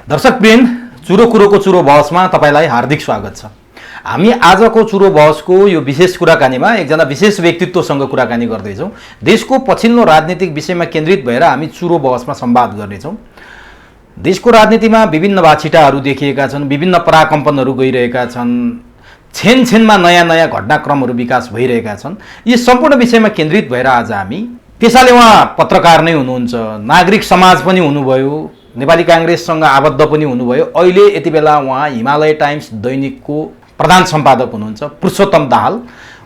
दर्शकवृन्द, चुरो कुरोको चुरो बहसमा तपाईलाई हार्दिक स्वागत छ। हामी आजको चुरो बहसको यो विशेष कुराकानीमा एकजना विशेष व्यक्तित्वसँग कुराकानी गर्दैछौँ। देशको पछिल्लो राजनीतिक विषयमा केन्द्रित भएर हामी चुरो बहसमा संवाद गर्नेछौँ। देशको राजनीतिमा विभिन्न बाछिटाहरू देखिएका छन्, विभिन्न पराकम्पनहरू गइरहेका छन्, छेनमा नयाँ नयाँ घटनाक्रमहरू विकास भइरहेका छन्। यी सम्पूर्ण विषयमा केन्द्रित भएर आज हामी त्यसैले उहाँ पत्रकार नै हुनुहुन्छ, नागरिक समाज पनि हुनुभयो, नेपाली कांग्रेससँग आबद्ध पनि हुनुभयो। अहिले यति बेला उहाँ हिमालय टाइम्स दैनिकको प्रधान सम्पादक हुनुहुन्छ पुरुषोत्तम दाहाल।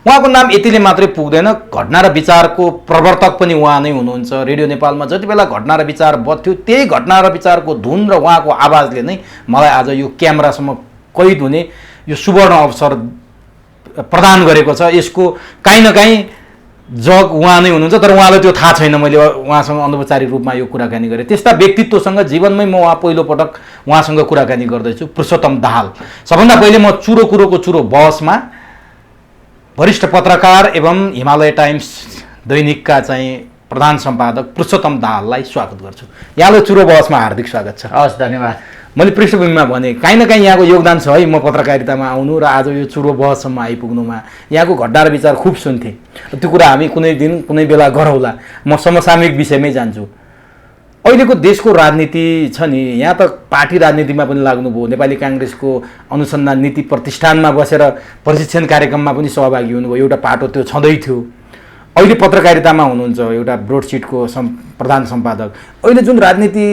उहाँको नाम यतिले मात्रै पुग्दैन, घटना र विचारको प्रवर्तक पनि उहाँ नै हुनुहुन्छ। रेडियो नेपालमा जति बेला घटना र विचार बज्थ्यो त्यही घटना र विचारको धुन र उहाँको आवाजले नै मलाई आज यो क्यामेरासम्म कैद हुने यो सुवर्ण अवसर प्रदान गरेको छ। यसको काहीँ न काहीँ जग उहाँ नै हुनुहुन्छ, तर उहाँलाई त्यो थाहा छैन। मैले उहाँसँग अनौपचारिक रूपमा यो कुराकानी गरेँ। त्यस्ता व्यक्तित्वसँग जीवनमै म पहिलोपटक उहाँसँग कुराकानी गर्दैछु, पुरुषोत्तम दाहाल। सबभन्दा पहिले म चुरो कुरोको चुरो बहसमा वरिष्ठ पत्रकार एवं हिमालय टाइम्स दैनिकका चाहिँ प्रधान सम्पादक पुरुषोत्तम दाहाललाई स्वागत गर्छु। यहाँलाई चुरो बहसमा हार्दिक स्वागत छ। हस्, धन्यवाद। मैले पृष्ठभूमिमा भने काहीँ न काहीँ यहाँको योगदान छ है म पत्रकारितामा आउनु र आज यो चुरो बहससम्म आइपुग्नुमा। यहाँको घटना र विचार खुब सुन्थेँ। त्यो कुरा हामी कुनै दिन कुनै बेला गरौँला। म समसामयिक विषयमै जान्छु। अहिलेको देशको राजनीति छ नि, यहाँ त पार्टी राजनीतिमा पनि लाग्नुभयो। नेपाली कांग्रेसको अनुसन्धान नीति प्रतिष्ठानमा बसेर प्रशिक्षण कार्यक्रममा पनि सहभागी हुनुभयो। एउटा पाटो त्यो छँदै थियो। अहिले पत्रकारितामा हुनुहुन्छ, एउटा ब्रोडसिटको प्रधान सम्पादक। अहिले जुन राजनीति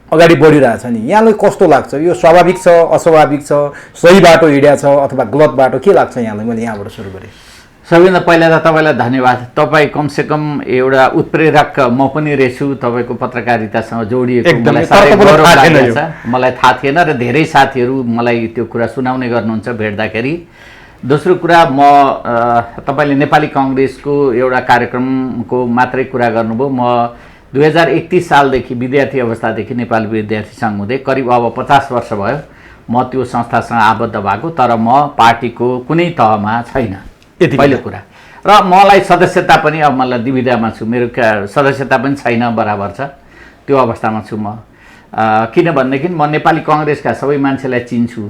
अगाडि बढिरहेछ नि, यहाँलाई कस्तो लाग्छ? यो स्वाभाविक छ, अस्वाभाविक छ, सही बाटो हिँड्या छ अथवा गलत बाटो, के लाग्छ यहाँलाई? मैले यहाँबाट सुरु गरेँ। सबैभन्दा पहिला त तपाईँलाई धन्यवाद। तपाईँ कमसेकम एउटा उत्प्रेरक म पनि रहेछु, तपाईँको पत्रकारितासँग जोडिएको मलाई थाहा थिएन र धेरै साथीहरू मलाई त्यो कुरा सुनाउने गर्नुहुन्छ भेट्दाखेरि। दोस्रो कुरा, म तपाईँले नेपाली कांग्रेसको एउटा कार्यक्रमको मात्रै कुरा गर्नुभयो। म 2031 सालदेखि विद्यार्थी अवस्थादेखि नेपाली विद्यार्थी सङ्घ हुँदै करिब अब 50 वर्ष भयो म त्यो संस्थासँग आबद्ध भएको, तर म पार्टीको कुनै तहमा छैन, पहिलो कुरा। र मलाई सदस्यता पनि अब मलाई दुविधामा छु, मेरो सदस्यता पनि छैन, बराबर छ, त्यो अवस्थामा छु म। किनभनेदेखि म नेपाली कांग्रेसका सबै मान्छेलाई चिन्छु,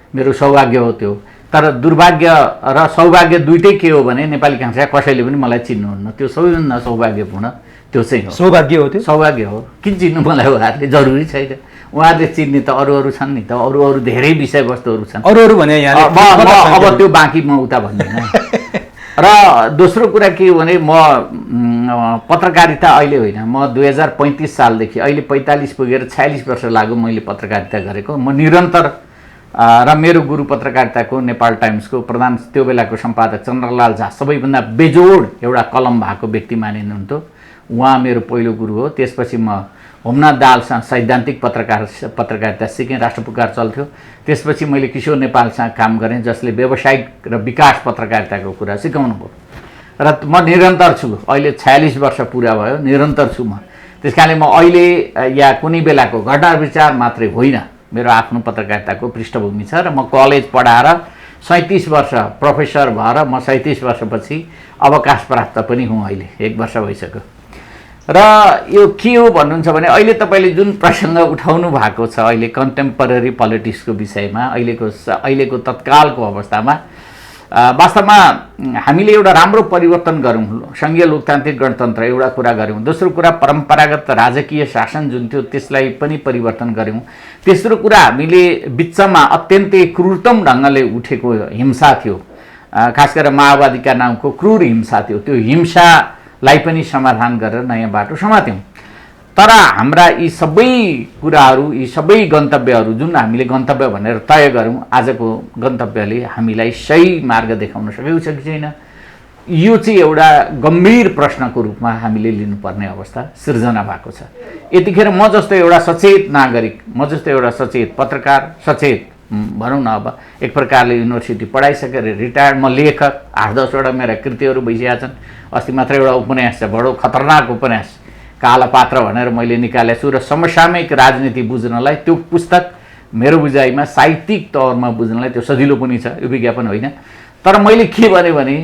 मेरो सौभाग्य हो त्यो। तर दुर्भाग्य र सौभाग्य दुइटै के हो भने नेपाली कांग्रेसका कसैले पनि मलाई चिन्नुहुन्न। त्यो सबैभन्दा सौभाग्यपूर्ण त्यो चाहिँ हो। सौभाग्य हो, त्यो सौभाग्य हो। किन चिन्नु मलाई उहाँहरूले? जरुरी छैन। उहाँहरूले चिन्ने त अरू छन् नि त, अरू धेरै विषयवस्तुहरू छन्। अरू भने अब त्यो बाँकी म उता भन्दिनँ। र दोस्रो कुरा के हो भने म पत्रकारिता अहिले होइन, म 2035 सालदेखि अहिले 45 पुगेर 46 वर्ष लाग्यो मैले पत्रकारिता गरेको। म निरन्तर र मेरो गुरु पत्रकारिताको नेपाल टाइम्सको प्रधान त्यो बेलाको सम्पादक चन्द्रलाल झा सबैभन्दा बेजोड एउटा कलम भएको व्यक्ति मानिनुहुन्थ्यो। उहाँ मेरो पहिलो गुरु हो। त्यसपछि म होमनाथ दाहालसँग सैद्धान्तिक पत्रकारिता सिकेँ, राष्ट्रपुकार चल्थ्यो। त्यसपछि मैले किशोर नेपालसँग काम गरेँ, जसले व्यावसायिक र विकास पत्रकारिताको कुरा सिकाउनु भयो। र म निरन्तर छु। अहिले 46 वर्ष पुरा भयो, निरन्तर छु म। त्यस कारणले म अहिले या कुनै बेलाको घटना विचार मात्रै होइन, मेरो आफ्नो पत्रकारिताको पृष्ठभूमि छ। र म कलेज पढाएर 37 वर्ष प्रोफेसर भएर म 37 वर्षपछि अवकाश प्राप्त पनि हुँ। अहिले 1 वर्ष भइसक्यो। र यो के हो भन्नुहुन्छ भने अहिले तपाईँले जुन प्रसङ्ग उठाउनु भएको छ, अहिले कन्टेम्पोरेरी पोलिटिक्सको विषयमा, अहिलेको तत्कालको अवस्थामा वास्तवमा हामीले एउटा राम्रो परिवर्तन गऱ्यौँ। सङ्घीय लोकतान्त्रिक गणतन्त्र एउटा कुरा गऱ्यौँ। दोस्रो कुरा, परम्परागत राजकीय शासन जुन थियो त्यसलाई पनि परिवर्तन गऱ्यौँ। तेस्रो कुरा, हामीले बिचमा अत्यन्तै क्रूरतम ढङ्गले उठेको हिंसा थियो, खास गरेर माओवादीका नामको क्रूर हिंसा थियो। त्यो हिंसालाई पनि समाधान गरेर नयाँ बाटो समात्यौँ। तर हाम्रा यी सबै कुराहरू, यी सबै गन्तव्यहरू जुन हामीले गन्तव्य भनेर तय गऱ्यौँ, आजको गन्तव्यले हामीलाई सही मार्ग देखाउन सकेको छ कि छैन, यो चाहिँ एउटा गम्भीर प्रश्नको रूपमा हामीले लिनुपर्ने अवस्था सिर्जना भएको छ। यतिखेर म जस्तो एउटा सचेत नागरिक, म जस्तो एउटा सचेत पत्रकार, सचेत भनौँ न, अब एक प्रकारले युनिभर्सिटी पढाइसकेर रिटायर्ड म लेखक, 8-10 मेरा कृतिहरू भइसकेका छन्। अस्ति मात्र एउटा उपन्यास छ, बडो खतरनाक उपन्यास, काला पात्र भनेर मैले निकालेको छु। र समसामयिक राजनीति बुझ्नलाई त्यो पुस्तक मेरो बुझाइमा साहित्यिक तौरमा बुझ्नलाई त्यो सजिलो पनि छ, यो विज्ञापन होइन। तर मैले के भने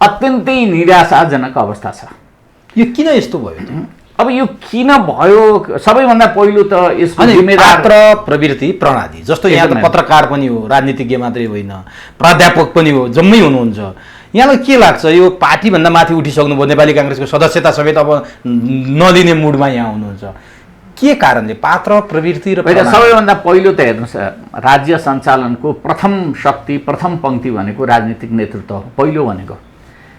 अत्यन्तै निराशाजनक अवस्था छ। यो किन यस्तो भयो? अब यो किन भयो सबैभन्दा पहिलो त यसको अनि जिम्मेदार पात्र प्रवृत्ति प्रणाली जस्तो यहाँ त एकदमै। पत्रकार पनि हो, राजनीतिज्ञ मात्रै होइन, प्राध्यापक पनि हो, जम्मै हुनुहुन्छ। यहाँलाई के लाग्छ यो पार्टीभन्दा माथि उठिसक्नुभयो, नेपाली काङ्ग्रेसको सदस्यता समेत अब नलिने मुडमा यहाँ हुनुहुन्छ, के कारणले? पात्र प्रवृत्ति र होइन, सबैभन्दा पहिलो त हेर्नुहोस्, राज्य सञ्चालनको प्रथम शक्ति प्रथम पङ्क्ति भनेको राजनीतिक नेतृत्व हो। पहिलो भनेको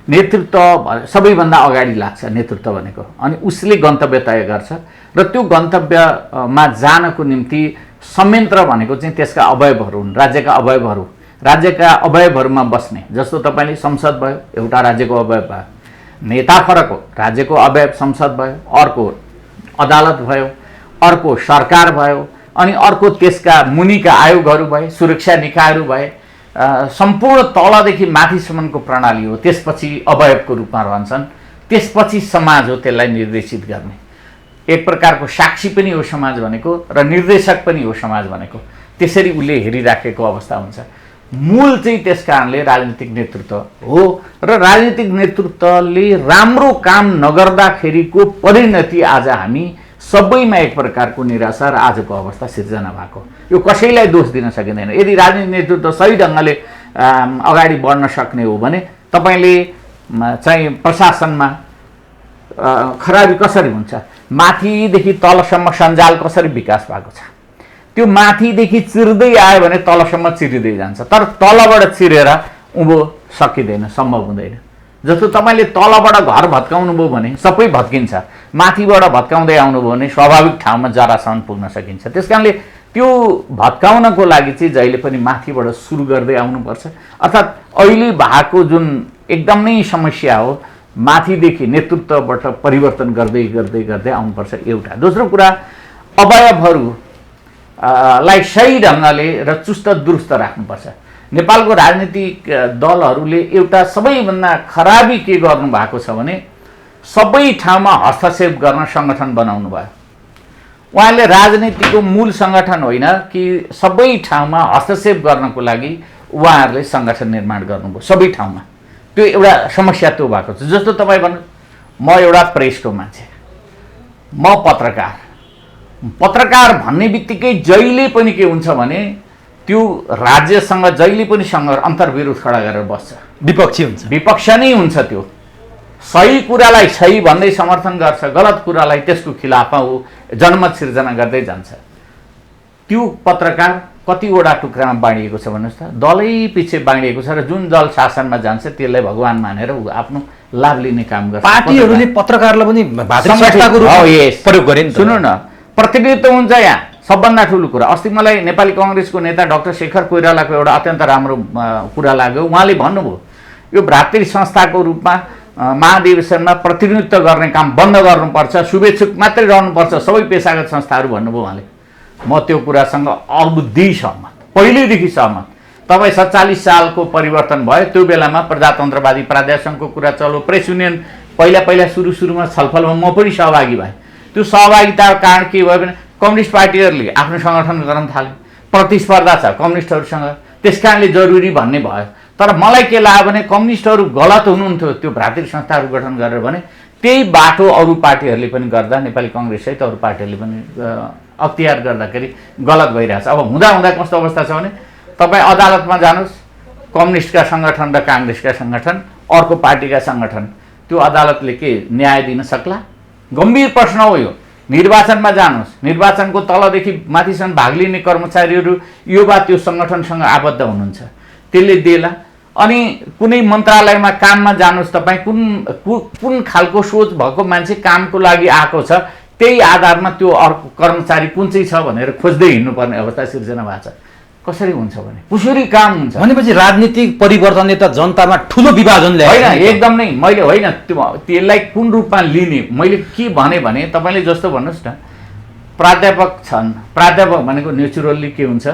नेतृत्व सबैभन्दा अगाडि लाग्छ नेतृत्व भनेको, अनि उसले गन्तव्य तय गर्छ र त्यो गन्तव्यमा जानको निम्ति संयन्त्र भनेको चाहिँ त्यसका अवयवहरू हुन्, राज्यका अवयवहरू, राज्यका अवयवहरूमा बस्ने। जस्तो तपाईँले संसद भयो, एउटा राज्यको अवयव भयो, नेता फरक हो, राज्यको अवयव संसद भयो, अर्को अदालत भयो, अर्को सरकार भयो, अनि अर्को त्यसका मुनिका आयोगहरू भए, सुरक्षा निकायहरू भए, सम्पूर्ण तलदेखि माथिसम्मको प्रणाली हो। त्यसपछि अवयवको रूपमा रहन्छन्, त्यसपछि समाज हो त्यसलाई निर्देशित गर्ने। एक प्रकारको साक्षी पनि हो समाज भनेको र निर्देशक पनि हो समाज भनेको, त्यसरी उसले हेरिराखेको अवस्था हुन्छ। मूल चाहिँ त्यस कारणले राजनीतिक नेतृत्व हो र राजनीतिक नेतृत्वले राम्रो काम नगर्दाखेरिको परिणति आज हामी सबैमा एक प्रकारको निराशा र आजको अवस्था सिर्जना भएको। यो कसैलाई दोष दिन सकिँदैन। यदि राजनीतिक नेतृत्व सही ढङ्गले अगाडि बढ्न सक्ने हो भने तपाईँले चाहिँ प्रशासनमा खराबी कसरी हुन्छ, माथिदेखि तलसम्म सञ्जाल कसरी विकास भएको छ, त्यो माथिदेखि चिर्दै आयो भने तलसम्म चिरिँदै जान्छ, तर तलबाट चिरेर उँभो सकिँदैन, सम्भव हुँदैन। जस्तो तपाईँले तलबाट घर भत्काउनु भयो भने सबै भत्किन्छ, माथिबाट भत्काउँदै आउनुभयो भने स्वाभाविक ठाउँमा जरासम्म पुग्न सकिन्छ। त्यस कारणले त्यो भत्काउनको लागि चाहिँ जहिले पनि माथिबाट सुरु गर्दै आउनुपर्छ। अर्थात् अहिले भएको जुन एकदमै समस्या हो, माथिदेखि नेतृत्वबाट परिवर्तन गर्दै गर्दै गर्दै आउनुपर्छ, एउटा। दोस्रो कुरा, अवयवहरूलाई सही ढङ्गले र चुस्त दुरुस्त राख्नुपर्छ। नेपालको राजनीतिक दलहरूले एउटा सबैभन्दा खराबी के गर्नु भएको छ भने सबै ठाउँमा हस्तक्षेप गर्न सङ्गठन बनाउनु भयो। उहाँले राजनीतिको मूल सङ्गठन होइन कि सबै ठाउँमा हस्तक्षेप गर्नको लागि उहाँहरूले सङ्गठन निर्माण गर्नुभयो सबै ठाउँमा। त्यो एउटा समस्या त्यो भएको छ। जस्तो तपाईँ भन्नु, म एउटा प्रेसको मान्छे, म पत्रकार भन्ने बित्तिकै जहिले पनि के हुन्छ भने त्यो राज्यसँग जहिले पनि अन्तर्विरोध खडा गरेर बस्छ, विपक्षी हुन्छ, विपक्ष नै हुन्छ। त्यो सही कुरालाई सही भन्दै समर्थन गर्छ, गलत कुरालाई त्यसको खिलाफमा ऊ जनमत सिर्जना गर्दै जान्छ। त्यो पत्रकार कतिवटा टुक्रामा बाँडिएको छ भन्नुहोस् त, दलै पछि बाँडिएको छ र जुन दल शासनमा जान्छ त्यसलाई भगवान मानेर ऊ आफ्नो लाभ लिने काम गर्छ। पार्टीहरूले पत्रकारलाई पनि संस्थाको रूपमा प्रयोग गरे नि। सुन्नु न, प्रतिनिधित्व हुन्छ यहाँ सबभन्दा ठुलो कुरा। अस्ति मलाई नेपाली काङ्ग्रेसको नेता डाक्टर शेखर कोइरालाको एउटा अत्यन्त राम्रो कुरा लाग्यो। उहाँले भन्नुभयो यो भ्रातृ संस्थाको रूपमा महाधिवेशनमा प्रतिनिधित्व गर्ने काम बन्द गर्नुपर्छ, शुभेच्छुक मात्रै रहनुपर्छ सबै पेसागत संस्थाहरू भन्नुभयो उहाँले। म त्यो कुरासँग अवधि सहमत, पहिल्यैदेखि सहमत। तपाईँ 47 सालको परिवर्तन भयो, त्यो बेलामा प्रजातन्त्रवादी प्राध्यापक सङ्घको कुरा चल्यो, प्रेस युनियन पहिला सुरुमा छलफलमा म पनि सहभागी भएँ। त्यो सहभागिताको कारण के भयो भने कम्युनिस्ट पार्टीहरूले आफ्नो सङ्गठन गर्न थाले, प्रतिस्पर्धा छ कम्युनिस्टहरूसँग, त्यस कारणले जरुरी भन्ने भयो। तर मलाई के लाग्यो भने कम्युनिस्टहरू गलत हुनुहुन्थ्यो त्यो भ्रातृ संस्थाहरू गठन गरेर भने त्यही बाटो अरू पार्टीहरूले पनि गर्दा नेपाली काङ्ग्रेस सहित अरू पार्टीहरूले पनि अख्तियार गर्दाखेरि गलत भइरहेछ। अब हुँदा कस्तो अवस्था छ भने तपाईँ अदालतमा जानुहोस्, कम्युनिस्टका सङ्गठन र काङ्ग्रेसका सङ्गठन, अर्को पार्टीका सङ्गठन, त्यो अदालतले के न्याय दिन सक्ला? गम्भीर प्रश्न हो यो। निर्वाचनमा जानुहोस्, निर्वाचनको तलदेखि माथिसम्म भाग लिने कर्मचारीहरू यो वा त्यो सङ्गठनसँग आबद्ध हुनुहुन्छ, त्यसले देला। अनि कुनै मन्त्रालयमा काममा जानुहोस्, तपाईँ कुन खालको सोच भएको मान्छे कामको लागि आएको छ, त्यही आधारमा त्यो अर्को कर्मचारी कुन चाहिँ छ भनेर खोज्दै हिँड्नुपर्ने अवस्था सिर्जना भएको छ। कसरी हुन्छ भने कसरी काम हुन्छ भनेपछि राजनीतिक परिवर्तनले त जनतामा ठुलो विभाजन ल्यायो। होइन, एकदम नै मैले होइन त्यसलाई कुन रूपमा लिने मैले के भने तपाईँले जस्तो भन्नुहोस् न, प्राध्यापक छन्, प्राध्यापक भनेको नेचुरल्ली के हुन्छ,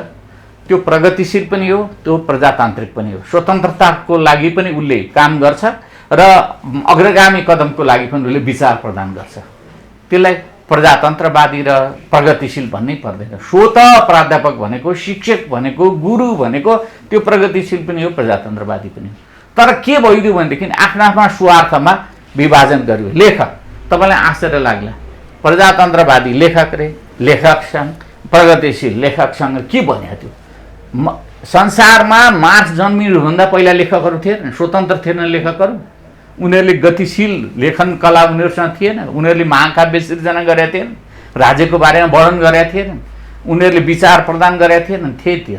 त्यो प्रगतिशील पनि हो, त्यो प्रजातान्त्रिक पनि हो। स्वतन्त्रताको लागि पनि उसले काम गर्छ र अग्रगामी कदमको लागि पनि उसले विचार प्रदान गर्छ। त्यसलाई प्रजातन्त्रवादी र प्रगतिशील भन्नै पर्दैन। स्वत प्राध्यापक भनेको, शिक्षक भनेको, गुरु भनेको त्यो प्रगतिशील पनि हो, प्रजातन्त्रवादी पनि हो। तर के भइदियो भनेदेखि आफ्नो स्वार्थमा विभाजन गर्यो। लेख, तपाईँलाई आश्चर्य लाग्ला, प्रजातन्त्रवादी लेखक सङ्घ, प्रगतिशील लेखक सङ्घ के भन्यो त्यो? संसारमा मार्क्स जन्मिनुभन्दा पहिला लेखकहरू थिएन, स्वतन्त्र थिएन लेखकहरू। उनीहरूले गतिशील लेखन कला उनीहरूसँग थिएन, उनीहरूले महाकाव्य सिर्जना गरेका थिएन, राज्यको बारेमा वर्णन गरेका थिएनन्, उनीहरूले विचार प्रदान गरेका थिएनन्, थियो।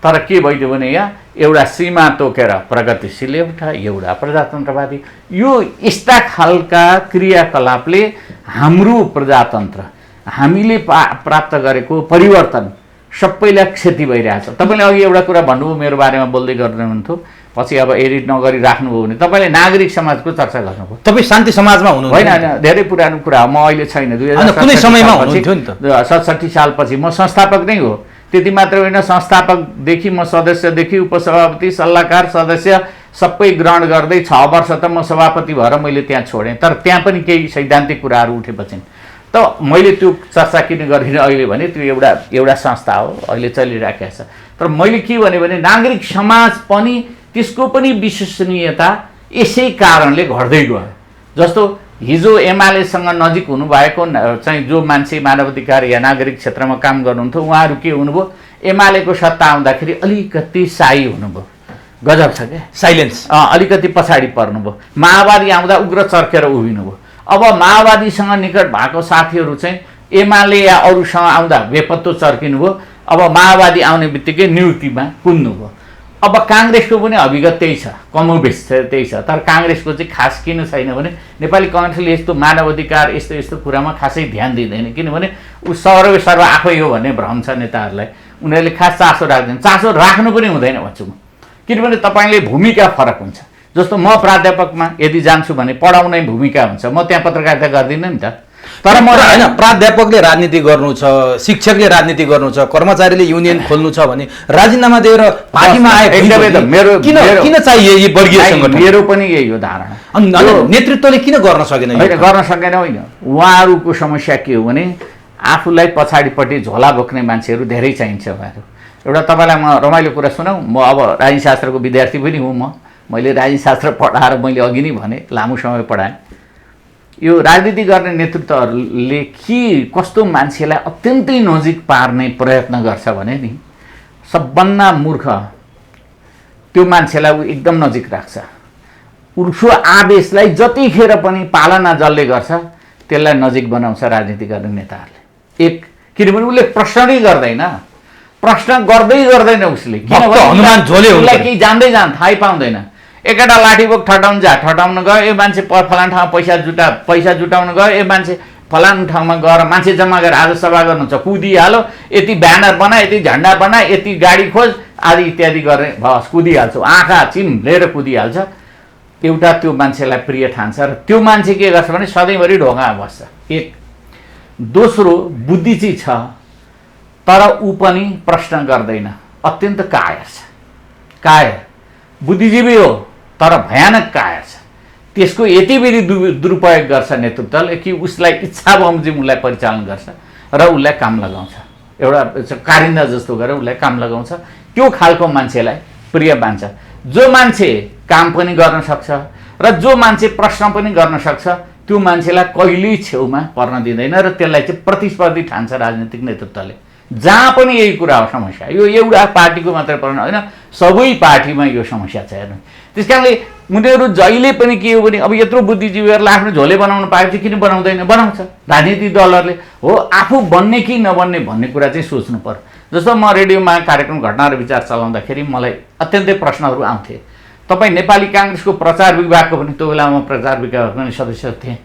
तर के भइदियो भने यहाँ एउटा सीमा तोकेर प्रगतिशील एउटा प्रजातन्त्रवादी, यो यस्ता खालका क्रियाकलापले हाम्रो प्रजातन्त्र, हामीले प्राप्त गरेको परिवर्तन सबैलाई क्षति भइरहेछ। तपाईँले अघि एउटा कुरा भन्नुभयो, मेरो बारेमा बोल्दै गर्नुहुन्थ्यो, पछि अब एडिट नगरी राख्नुभयो भने तपाईँले नागरिक समाजको चर्चा गर्नुभयो। तपाईँ शान्ति समाजमा हुनु होइन? धेरै पुरानो कुरा हो, म अहिले छैन। 67 सालपछि म संस्थापक नै हो। त्यति मात्र होइन, संस्थापकदेखि म सदस्यदेखि उपसभापति, सल्लाहकार, सदस्य सबै ग्रहण गर्दै 6 वर्ष त म सभापति भएर मैले त्यहाँ छोडेँ। तर त्यहाँ पनि केही सैद्धान्तिक कुराहरू उठेपछि त मैले त्यो चर्चा किन गरिनँ अहिले भने त्यो एउटा संस्था हो, अहिले चलिराखेको छ। तर मैले के भने नागरिक समाज पनि त्यसको पनि विश्वसनीयता यसै कारणले घट्दै गयो। जस्तो हिजो एमालेसँग नजिक हुनुभएको चाहिँ जो मान्छे मानवाधिकार या नागरिक क्षेत्रमा काम गर्नुहुन्थ्यो, उहाँहरू के हुनुभयो? एमालेको सत्ता आउँदाखेरि अलिकति साई हुनुभयो। गजब छ क्या, साइलेन्स। अलिकति पछाडि पर्नुभयो। माओवादी आउँदा उग्र चर्केर उभिनुभयो। अब माओवादीसँग निकट भएको साथीहरू चाहिँ एमाले या अरूसँग आउँदा बेपत्तो चर्किनुभयो। अब माओवादी आउने बित्तिकै नियुक्तिमा कुद्नुभयो। अब काङ्ग्रेसको पनि अभिगत त्यही छ, कमोबेस त्यही छ। तर काङ्ग्रेसको चाहिँ खास किन छैन भने नेपाली कङ्ग्रेसले यस्तो मानवाधिकार यस्तो कुरामा खासै ध्यान दिँदैन, किनभने ऊ सर्व आफै हो भन्ने भ्रम छ नेताहरूलाई। उनीहरूले खास चासो राख्दैन, चासो राख्नु पनि हुँदैन भन्छु म। किनभने तपाईँले भूमिका फरक हुन्छ। जस्तो म प्राध्यापकमा यदि जान्छु भने पढाउनै भूमिका हुन्छ, म त्यहाँ पत्रकारिता गर्दिनँ नि त। तर म होइन, प्राध्यापकले राजनीति गर्नु छ, शिक्षकले राजनीति गर्नु छ, कर्मचारीले युनियन खोल्नु छ भने राजीनामा दिएर पार्टीमा आए किन चाहिए यी वर्गीय सङ्गठन? मेरो पनि यही हो धारणा। नेतृत्वले किन गर्न सकेन? गर्न सकेन होइन, उहाँहरूको समस्या के हो भने आफूलाई पछाडिपट्टि झोला बोक्ने मान्छेहरू धेरै चाहिन्छ उहाँहरू। एउटा तपाईँलाई म रमाइलो कुरा सुनाऊँ, म अब राजनीतिशास्त्रको विद्यार्थी पनि हुँ। मैले राजनीतिशास्त्र पढाएर मैले अघि नै भने लामो समय पढाएँ। यो राजनीति गर्ने नेतृत्वहरूले कस्तो मान्छेलाई अत्यन्तै नजिक पार्ने प्रयत्न गर्छ भने नि, सबभन्दा मूर्ख त्यो मान्छेलाई ऊ एकदम नजिक राख्छ। उसको आदेशलाई जतिखेर पनि पालना जसले गर्छ त्यसलाई नजिक बनाउँछ राजनीति गर्ने नेताहरूले। किनभने उसले प्रश्न नै गर्दैन, प्रश्न गर्दैन उसले, किनभने केही जान्दै थाहै पाउँदैन। एकवटा लाठीबोक ठटाउन गयो, यो मान्छे फलान ठाउँमा पैसा जुटाउन गयो, यो मान्छे फलान ठाउँमा गएर मान्छे जम्मा गरेर आज सभा गर्नुहुन्छ, कुदिहाल्यो, यति ब्यानर बना, यति झन्डा बना, यति गाडी खोज आदि इत्यादि गर्ने भस कुदिहाल्छौ, आँखा चिम्लेर कुदिहाल्छ। एउटा त्यो मान्छेलाई प्रिय ठान्छ र त्यो मान्छे के गर्छ भने सधैँभरि ढोकामा बस्छ। एक दोस्रो बुद्धिजी छ तर ऊ पनि प्रश्न गर्दैन, अत्यन्त कायर छ। कायर बुद्धिजीवी हो तर भयानक कायर छ। त्यसको यति बेरी दुरुपयोग गर्छ नेतृत्वले कि उसलाई इच्छा बमोजिम उसलाई परिचालन गर्छ र उसलाई काम लगाउँछ। एउटा कारिन्दा जस्तो गरेर उसलाई काम लगाउँछ। त्यो खालको मान्छेलाई प्रिय मान्छ। जो मान्छे काम पनि गर्न सक्छ र जो मान्छे प्रश्न पनि गर्न सक्छ त्यो मान्छेलाई कहिल्यै छेउमा पर्न दिँदैन र त्यसलाई चाहिँ प्रतिस्पर्धी ठान्छ राजनीतिक नेतृत्वले। जहाँ पनि यही कुरा हो समस्या। यो एउटा पार्टीको मात्रै पर्न होइन, सबै पार्टीमा यो समस्या छ हेर्नु। त्यस कारणले उनीहरू जहिले पनि के हो भने अब यत्रो बुद्धिजीवीहरूलाई आफ्नो झोले बनाउन पाएपछि किन बनाउँदैन? बनाउँछ राजनीतिक दलहरूले। हो, आफू बन्ने कि नबन्ने भन्ने कुरा चाहिँ सोच्नु पर्यो। जस्तो म रेडियोमा कार्यक्रम घटना र विचार चलाउँदाखेरि मलाई अत्यन्तै प्रश्नहरू आउँथे। तपाईँ नेपाली काङ्ग्रेसको प्रचार विभागको पनि त्यो बेला म प्रचार विभागको पनि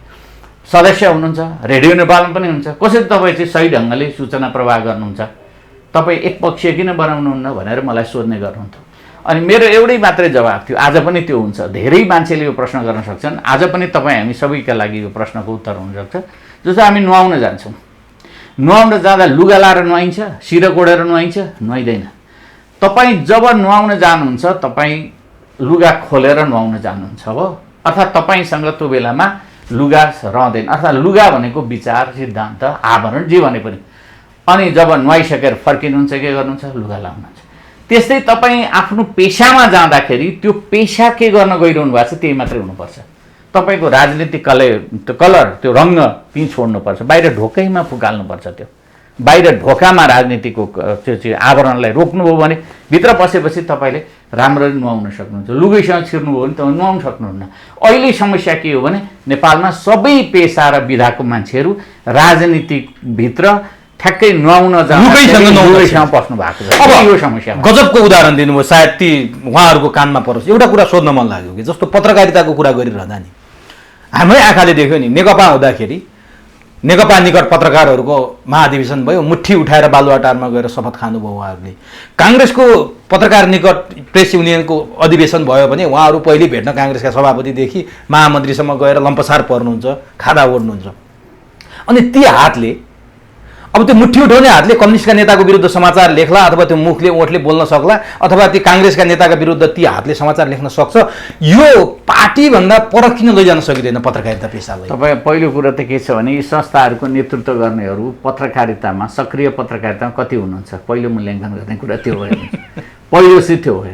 सदस्य हुनुहुन्छ, रेडियो नेपालमा पनि हुन्छ। कसरी तपाईँ चाहिँ सही ढङ्गले सूचना प्रवाह गर्नुहुन्छ? तपाईँ एकपक्षीय किन बनाउनुहुन्न भनेर मलाई सोध्ने गर्नुहुन्थ्यो। अनि मेरो एउटै मात्रै जवाब थियो, आज पनि त्यो हुन्छ। धेरै मान्छेले यो प्रश्न गर्न सक्छन्, आज पनि तपाईँ हामी सबैका लागि यो प्रश्नको उत्तर हुनसक्छ। जस्तो हामी नुहाउन जान्छौँ, नुहाउन जाँदा लुगा लाएर नुहाइन्छ, सिर कोडेर नुहाइन्छ? नुहाइँदैन। तपाईँ जब नुहाउन जानुहुन्छ तपाईँ लुगा खोलेर नुहाउन जानुहुन्छ हो, अर्थात् तपाईँसँग त्यो बेलामा लुगा रहँदैन। अर्थात् लुगा भनेको विचार, सिद्धान्त, आवरण जे भने पनि। अनि जब नुहाइसकेर फर्किनुहुन्छ के गर्नुहुन्छ? लुगा लाउनुहुन्छ। त्यस्तै तपाईँ आफ्नो पेसामा जाँदाखेरि त्यो पेसा के गर्न गइरहनु भएको छ त्यही मात्रै हुनुपर्छ। तपाईँको राजनीतिक कलर त्यो रङ्ग त्यहीँ छोड्नुपर्छ, बाहिर ढोकैमा फुकाल्नुपर्छ। त्यो बाहिर ढोकामा राजनीतिको त्यो चाहिँ आवरणलाई रोक्नुभयो भने भित्र पसेपछि तपाईँले राम्ररी नुहाउन सक्नुहुन्छ। लुगैसँग छिर्नुभयो भने तपाईँ नुहाउन सक्नुहुन्न। अहिले समस्या के हो भने नेपालमा सबै पेसा र विधाको मान्छेहरू राजनीतिभित्र ठ्याक्कै नुहाउन लुगैसँग पस्नु भएको छ। अब यो समस्या गजबको उदाहरण दिनुभयो, सायद ती उहाँहरूको कानमा परोस्। एउटा कुरा सोध्न मन लाग्यो कि जस्तो पत्रकारिताको कुरा गरिरहँदा नि हाम्रै आँखाले देख्यो नि, नेकपा हुँदाखेरि नेकपा निकट पत्रकारहरूको महाधिवेशन भयो, मुट्ठी उठाएर बालुवाटारमा गएर शपथ खानुभयो उहाँहरूले। काङ्ग्रेसको पत्रकार निकट प्रेस युनियनको अधिवेशन भयो भने उहाँहरू पहिले भेट्न काङ्ग्रेसका सभापतिदेखि महामन्त्रीसम्म गएर लम्पसार पर्नुहुन्छ, खादा ओढ्नुहुन्छ। अनि ती हातले, अब त्यो मुट्ठी उठाउने हातले कम्युनिस्टका नेताको विरुद्ध समाचार लेख्ला, अथवा त्यो मुखले ओठले बोल्न सक्ला, अथवा ती काङ्ग्रेसका नेताका विरुद्ध ती हातले समाचार लेख्न सक्छ। यो पार्टीभन्दा पर किन लैजान सकिँदैन पत्रकारिता पेसालाई? तपाईँ पहिलो कुरा त के छ भने यी संस्थाहरूको नेतृत्व गर्नेहरू पत्रकारितामा, सक्रिय पत्रकारितामा कति हुनुहुन्छ पहिलो मूल्याङ्कन गर्ने कुरा त्यो हो। पहिलो चाहिँ त्यो हो।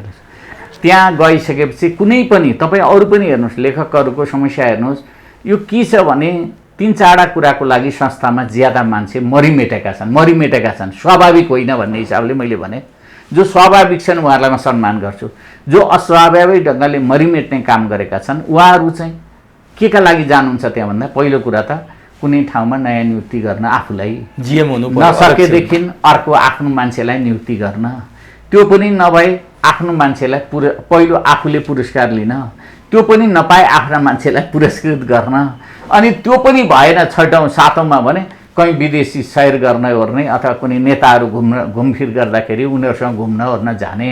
त्यहाँ गइसकेपछि कुनै पनि तपाईँ अरू पनि हेर्नुहोस्, लेखकहरूको समस्या हेर्नुहोस्, यो के छ भने 3-4 कुराको लागि संस्थामा ज्यादा मान्छे मरिमेटेका छन्। स्वाभाविक होइन भन्ने हिसाबले मैले भने, जो स्वाभाविक छन् उहाँहरूलाई म सम्मान गर्छु। जो अस्वाभाविक ढङ्गले मरिमेट्ने काम गरेका छन् उहाँहरू चाहिँ के का लागि जानुहुन्छ त्यहाँ भन्दा पहिलो कुरा त कुनै ठाउँमा नयाँ नियुक्ति गर्न, आफूलाई जिएम हुनु नसकेदेखि अर्को आफ्नो मान्छेलाई नियुक्ति गर्न, त्यो पनि नभए आफ्नो मान्छेलाई पहिलो आफूले पुरस्कार लिन, त्यो पनि नपाए आफ्ना मान्छेलाई पुरस्कृत गर्न, अनि त्यो पनि भएन 6औँ 7औँमा भने कहीँ विदेशी सैर गर्न ओर्ने अथवा कुनै नेताहरू घुमफिर गर्दाखेरि उनीहरूसँग घुम्न ओर्न जाने।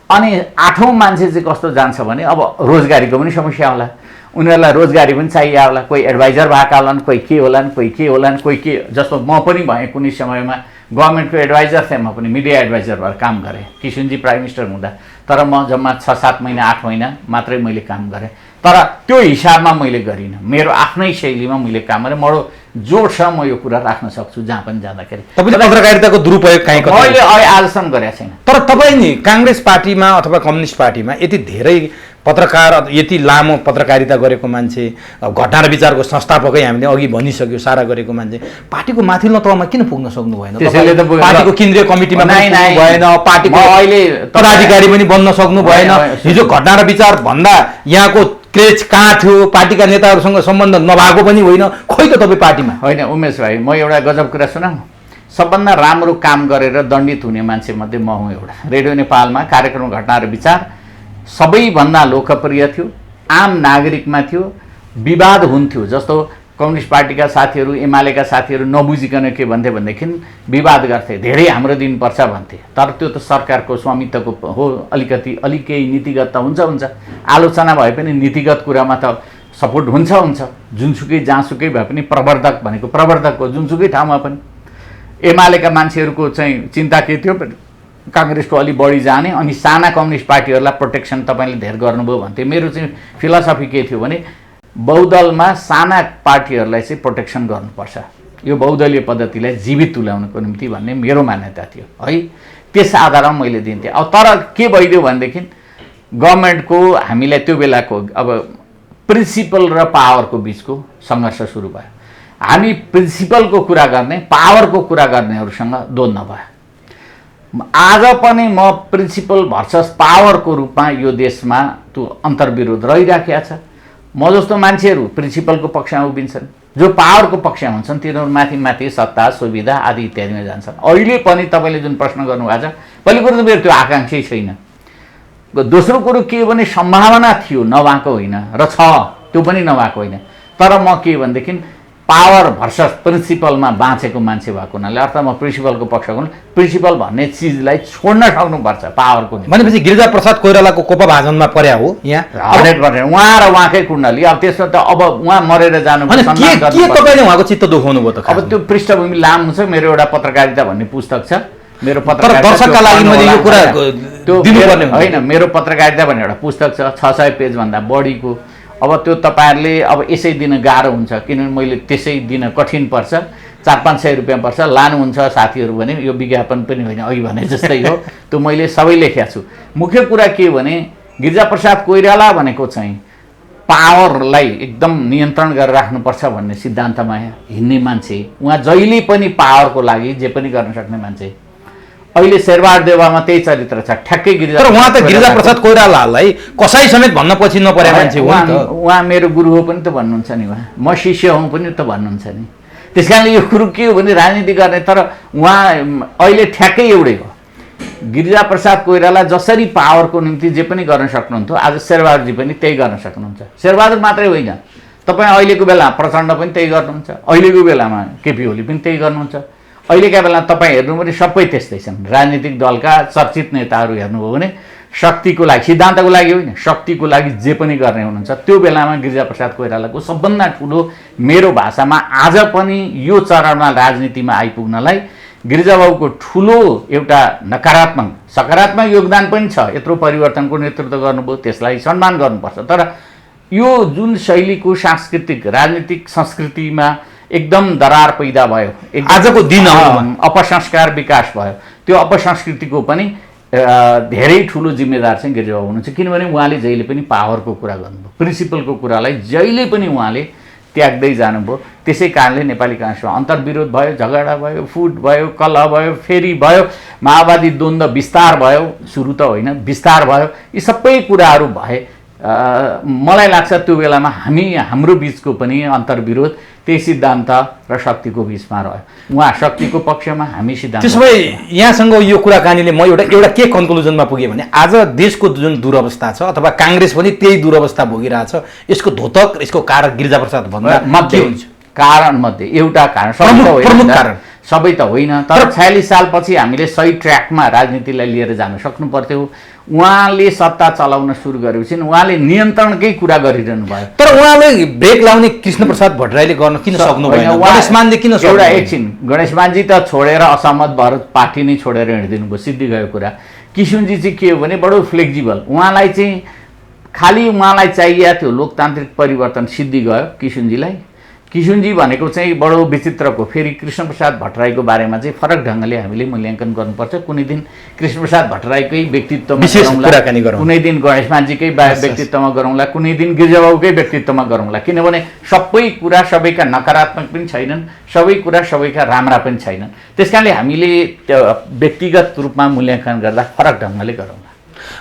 अनि 8औँ मान्छे चाहिँ कस्तो जान्छ भने अब रोजगारीको पनि समस्या होला, उनीहरूलाई रोजगारी पनि चाहियो होला, कोही एडभाइजर भएका होलान्, कोही के होलान्, कोही के जस्तो म पनि भएँ कुनै समयमा गभर्मेन्टको एडभाइजर थिएँ, म पनि मिडिया एडभाइजर भएर काम गरेँ किशनजी प्राइम मिनिस्टर हुँदा। तर म जम्मा 6-7 महिना 8 महिना मात्रै मैले काम गरेँ, तर त्यो हिसाबमा मैले गरिनँ। मेरो आफ्नै शैलीमा मैले काम गरेँ। म जोडसँग म यो कुरा राख्न सक्छु जहाँ पनि जाँदाखेरि। तपाईँले पत्रकारिताको दुरुपयोग कहीँ मैले आजसम्म गरेको छैन। तर तपाईँ नि काङ्ग्रेस पार्टीमा अथवा कम्युनिस्ट पार्टीमा यति धेरै पत्रकार, यति लामो पत्रकारिता गरेको मान्छे, घटना र विचारको संस्थापकै हामीले अघि भनिसक्यो, सारा गरेको मान्छे, पार्टीको माथिल्लो तहमा किन पुग्न सक्नु भएन? त्यसैले त पार्टीको केन्द्रीय कमिटीमा भएन, पार्टीको अहिले पदाधिकारी पनि बन्न सक्नु भएन। हिजो घटना र विचार भन्दा यहाँको क्रेज कहाँ थियो? पार्टीका नेताहरूसँग सम्बन्ध नभएको पनि होइन, खोइ त तपाईँ पार्टीमा होइन। उमेश भाइ, म एउटा गजब कुरा सुनाऊँ। सबभन्दा राम्रो काम गरेर दण्डित हुने मान्छे मध्ये म हुँ एउटा। रेडियो नेपालमा कार्यक्रम घटना र विचार सबैभन्दा लोकप्रिय थियो, आम नागरिकमा थियो, विवाद हुन्थ्यो। जस्तो कम्युनिस्ट पार्टीका साथीहरू, एमालेका साथीहरू नबुझिकन के भन्थे भनेदेखि विवाद गर्थे, धेरै हाम्रो दिनुपर्छ भन्थे। तर त्यो त सरकारको स्वामित्वको हो, अलिकति नीतिगत त हुन्छ। आलोचना भए पनि नीतिगत कुरामा त सपोर्ट हुन्छ। जुनसुकै जहाँसुकै भए पनि प्रवर्धक भनेको प्रवर्धक हो, जुनसुकै ठाउँमा पनि। एमालेका मान्छेहरूको चाहिँ चिन्ता के थियो, काङ्ग्रेसको अलि बढी जाने, अनि साना कम्युनिस्ट पार्टीहरूलाई प्रोटेक्सन तपाईँले धेरै गर्नुभयो भन्थे। मेरो चाहिँ फिलोसफी के थियो भने बहुदलमा साना पार्टीहरूलाई चाहिँ प्रोटेक्सन गर्नुपर्छ, यो बहुदलीय पद्धतिलाई जीवित तुल्याउनको निम्ति भन्ने मेरो मान्यता थियो है। त्यस आधारमा मैले दिन्थेँ। अब तर के भइदियो भनेदेखि गभर्मेन्टको हामीलाई त्यो बेलाको अब प्रिन्सिपल र पावरको बिचको सङ्घर्ष सुरु भयो। हामी प्रिन्सिपलको कुरा गर्ने, पावरको कुरा गर्नेहरूसँग द्वन्द्व भयो। आज पनि म प्रिन्सिपल भर्सस पावरको रूपमा यो देशमा त्यो अन्तर्विरोध रहिराखेको छ। म जस्तो मान्छेहरू प्रिन्सिपलको पक्षमा उभिन्छन्, जो पावरको पक्षमा हुन्छन् तिनीहरू माथि सत्ता सुविधा आदि इत्यादिमा जान्छन्। अहिले पनि तपाईँले जुन प्रश्न गर्नुभएको छ, पहिलो कुरो त मेरो त्यो आकाङ्क्षै छैन। दोस्रो कुरो के भने सम्भावना थियो, नभएको होइन, र छ त्यो पनि नभएको होइन। तर म के भनेदेखि पावर भर्सस प्रिन्सिपलमा बाँचेको मान्छे भएको हुनाले अर्थात् म प्रिन्सिपलको पक्षको प्रिन्सिपल भन्ने चिजलाई छोड्न सक्नुपर्छ पावरको। भनेपछि गिरिजाप्रसाद कोइरालाको कोपभाजनमा पर्या हो यहाँ 100%। उहाँ र उहाँकै कुण्डली। अब त्यसमा त अब उहाँ मरेर जानु तपाईँले उहाँको चित्त दुखाउनु भयो त? अब त्यो पृष्ठभूमि लामो छ। मेरो एउटा पत्रकारिता भन्ने पुस्तक छ, मेरो दर्शकका लागि मैले यो कुरा दिनुपर्ने होइन। मेरो पत्रकारिता भन्ने एउटा पुस्तक छ, 600 पेजभन्दा बढीको। अब त्यो तपाईँहरूले अब यसै दिन गाह्रो हुन्छ, किनभने मैले त्यसै दिन कठिन पर्छ, 400-500 रुपियाँ पर्छ। लानुहुन्छ साथीहरू भने यो विज्ञापन पनि होइन, अघि भने जस्तै हो। त्यो मैले सबै लेखेको छु। मुख्य कुरा के भने गिरिजाप्रसाद कोइराला भनेको चाहिँ पावरलाई एकदम नियन्त्रण गरेर राख्नुपर्छ भन्ने सिद्धान्तमा हिँड्ने मान्छे, उहाँ जहिले पनि पावरको लागि जे पनि गर्न सक्ने मान्छे। अहिले शेरबहादुर देउवामा त्यही चरित्र छ, ठ्याक्कै गिरिजा। तर उहाँ त गिरिजा प्रसाद कोइरालालाई कसै समेत भन्न पछि नपरे मान्छे हो नि त। उहाँ मेरो गुरु हो पनि त भन्नुहुन्छ नि, उहाँ म शिष्य हुँ पनि त भन्नुहुन्छ नि। त्यस कारणले यो कुरो के हो भने राजनीति गर्ने, तर उहाँ अहिले ठ्याक्कै एउटै हो। गिरिजा प्रसाद कोइराला जसरी पावरको निम्ति जे पनि गर्न सक्नुहुन्थ्यो, आज शेरबहादुरजी पनि त्यही गर्न सक्नुहुन्छ। शेरबहादुर मात्रै होइन, तपाईँ अहिलेको बेला प्रचण्ड पनि त्यही गर्नुहुन्छ, अहिलेको बेलामा केपी ओली पनि त्यही गर्नुहुन्छ। अहिलेका बेला तपाईँ हेर्नु भने सबै त्यस्तै छन्। राजनीतिक दलका चर्चित नेताहरू हेर्नुभयो भने शक्तिको लागि, सिद्धान्तको लागि होइन, शक्तिको लागि जे पनि गर्ने हुनुहुन्छ। त्यो बेलामा गिरिजा प्रसाद कोइरालाको सबभन्दा ठुलो, मेरो भाषामा आज पनि यो चरणमा राजनीतिमा आइपुग्नलाई गिरिजाबाबुको ठुलो एउटा नकारात्मक सकारात्मक योगदान पनि छ। यत्रो परिवर्तनको नेतृत्व गर्नुभयो, त्यसलाई सम्मान गर्नुपर्छ। तर यो जुन शैलीको सांस्कृतिक राजनीतिक संस्कृतिमा एकदम दरार पैदा भयो, आजको दिन अपसंस्कार विकास भयो, त्यो अपसंस्कृतिको पनि धेरै ठुलो जिम्मेदार चाहिँ गिरिजाबाबु हुनुहुन्छ। किनभने उहाँले जहिले पनि पावरको कुरा गर्नुभयो, प्रिन्सिपलको कुरालाई जहिले पनि उहाँले त्याग्दै जानुभयो। त्यसै कारणले नेपाली काङ्ग्रेसमा अन्तर्विरोध भयो, झगडा भयो, फुट भयो, कलह भयो, फेरि भयो, माओवादी द्वन्द्व विस्तार भयो, सुरु त होइन विस्तार भयो। यी सबै कुराहरू भए मलाई लाग्छ त्यो बेलामा हाम्रो बिचको पनि अन्तर्विरोध त्यही सिद्धान्त र शक्तिको बिचमा रह्यो। उहाँ शक्तिको पक्षमा, हामी सिद्धान्त। त्यसो भए यहाँसँग यो कुराकानीले म एउटा के कन्क्लुजनमा पुगेँ भने आज देशको जुन दुरवस्था छ अथवा काङ्ग्रेस पनि त्यही दुरवस्था भोगिरहेछ, यसको धोतक, यसको कारक गिरिजा प्रसाद भन्दा मध्ये कारणमध्ये एउटा कारण, प्रमुख कारण सबै त होइन, तर 46 सालपछि हामीले सही ट्र्याकमा राजनीतिलाई लिएर जान सक्नु पर्थ्यो। उहाँले सत्ता चलाउन सुरु गरेपछि उहाँले नियन्त्रणकै कुरा गरिरहनु भयो। तर उहाँले ब्रेक लाउने कृष्णप्रसाद भट्टराईले गर्न किन सक्नु भएन? गणेशमानले किन सक्नु? एउटा एकछिन, गणेशमानजी त छोडेर असहमत भएर पार्टी नै छोडेर हिँडिदिनु भयो, सिद्धि गयो कुरा। किशुनजी चाहिँ के हो भने बडो फ्लेक्जिबल, उहाँलाई चाहिँ खालि उहाँलाई चाहिएको थियो लोकतान्त्रिक परिवर्तन, सिद्धि गयो किशुनजीलाई। किशुनजी भनेको चाहिँ बडो विचित्रको, फेरि कृष्णप्रसाद भट्टराईको बारेमा चाहिँ फरक ढङ्गले हामीले मूल्याङ्कन गर्नुपर्छ। कुनै दिन कृष्णप्रसाद भट्टराईकै व्यक्तित्वमा गरौँला, कुनै दिन गणेशमानजीकै व्यक्तित्वमा गरौँला, कुनै दिन गिरिजाबाबुकै व्यक्तित्वमा गरौँला। किनभने सबै कुरा सबैका नकारात्मक पनि छैनन्, सबै कुरा सबैका राम्रा पनि छैनन्। त्यस कारणले हामीले व्यक्तिगत रूपमा मूल्याङ्कन गर्दा फरक ढङ्गले गरौँला।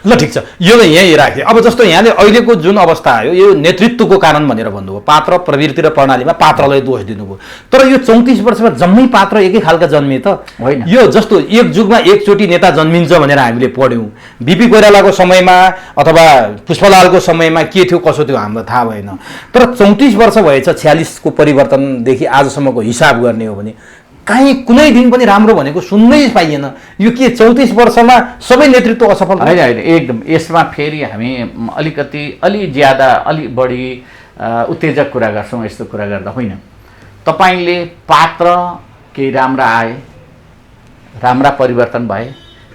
ल ठिक छ, यो यहीँ राखेँ। अब जस्तो यहाँले अहिलेको जुन अवस्था आयो यो नेतृत्वको कारण भनेर भन्नुभयो, पात्र प्रवृत्ति र प्रणालीमा पात्रलाई दोष दिनुभयो। तर यो 34 वर्षमा जम्मै पात्र एकै खालका जन्मिए त होइन। यो जस्तो एक जुगमा एकचोटि नेता जन्मिन्छ भनेर हामीले पढ्यौँ, बिपी कोइरालाको समयमा अथवा पुष्पलालको समयमा के थियो कसो थियो हामीलाई थाहा भएन। तर 34 वर्ष भएछ 46 को परिवर्तनदेखि आजसम्मको हिसाब गर्ने हो भने कहीँ कुनै दिन पनि राम्रो भनेको सुन्नै पाइएन। यो के 34 वर्षमा सबै नेतृत्व असफल? होइन होइन, एकदम। यसमा फेरि हामी अलि ज्यादा अलि बढी उत्तेजक कुरा गर्छौँ यस्तो कुरा गर्दा। होइन, तपाईँले पात्र केही राम्रा आए, राम्रा परिवर्तन भए,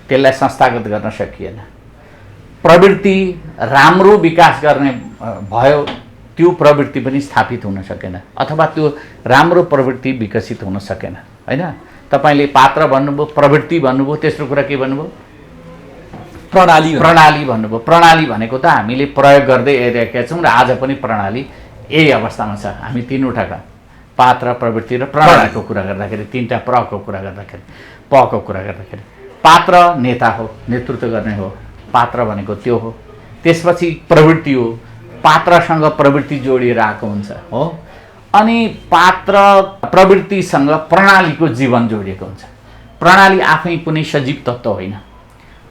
त्यसलाई संस्थागत गर्न सकिएन। प्रवृत्ति राम्रो विकास गर्ने भयो, त्यो प्रवृत्ति पनि स्थापित हुन सकेन, अथवा त्यो राम्रो प्रवृत्ति विकसित हुन सकेन। होइन, तपाईँले पात्र भन्नुभयो, प्रवृत्ति भन्नुभयो, तेस्रो कुरा के भन्नुभयो? प्रणाली भन्नुभयो। प्रणाली भनेको त हामीले प्रयोग गर्दै आइरहेका छौँ र आज पनि प्रणाली यही अवस्थामा छ। हामी तीनवटा पात्र, प्रवृत्ति र प्रणालीको कुरा गर्दाखेरि, तीनवटा प्रको कुरा गर्दाखेरि, पको कुरा गर्दाखेरि, पात्र नेता हो, नेतृत्व गर्ने हो, पात्र भनेको त्यो हो। त्यसपछि प्रवृत्ति हो, पात्रसँग प्रवृत्ति जोडिएर आएको हुन्छ हो। अनि पात्र प्रवृत्तिसँग प्रणालीको जीवन जोडिएको हुन्छ। प्रणाली आफै कुनै सजीव तत्त्व होइन,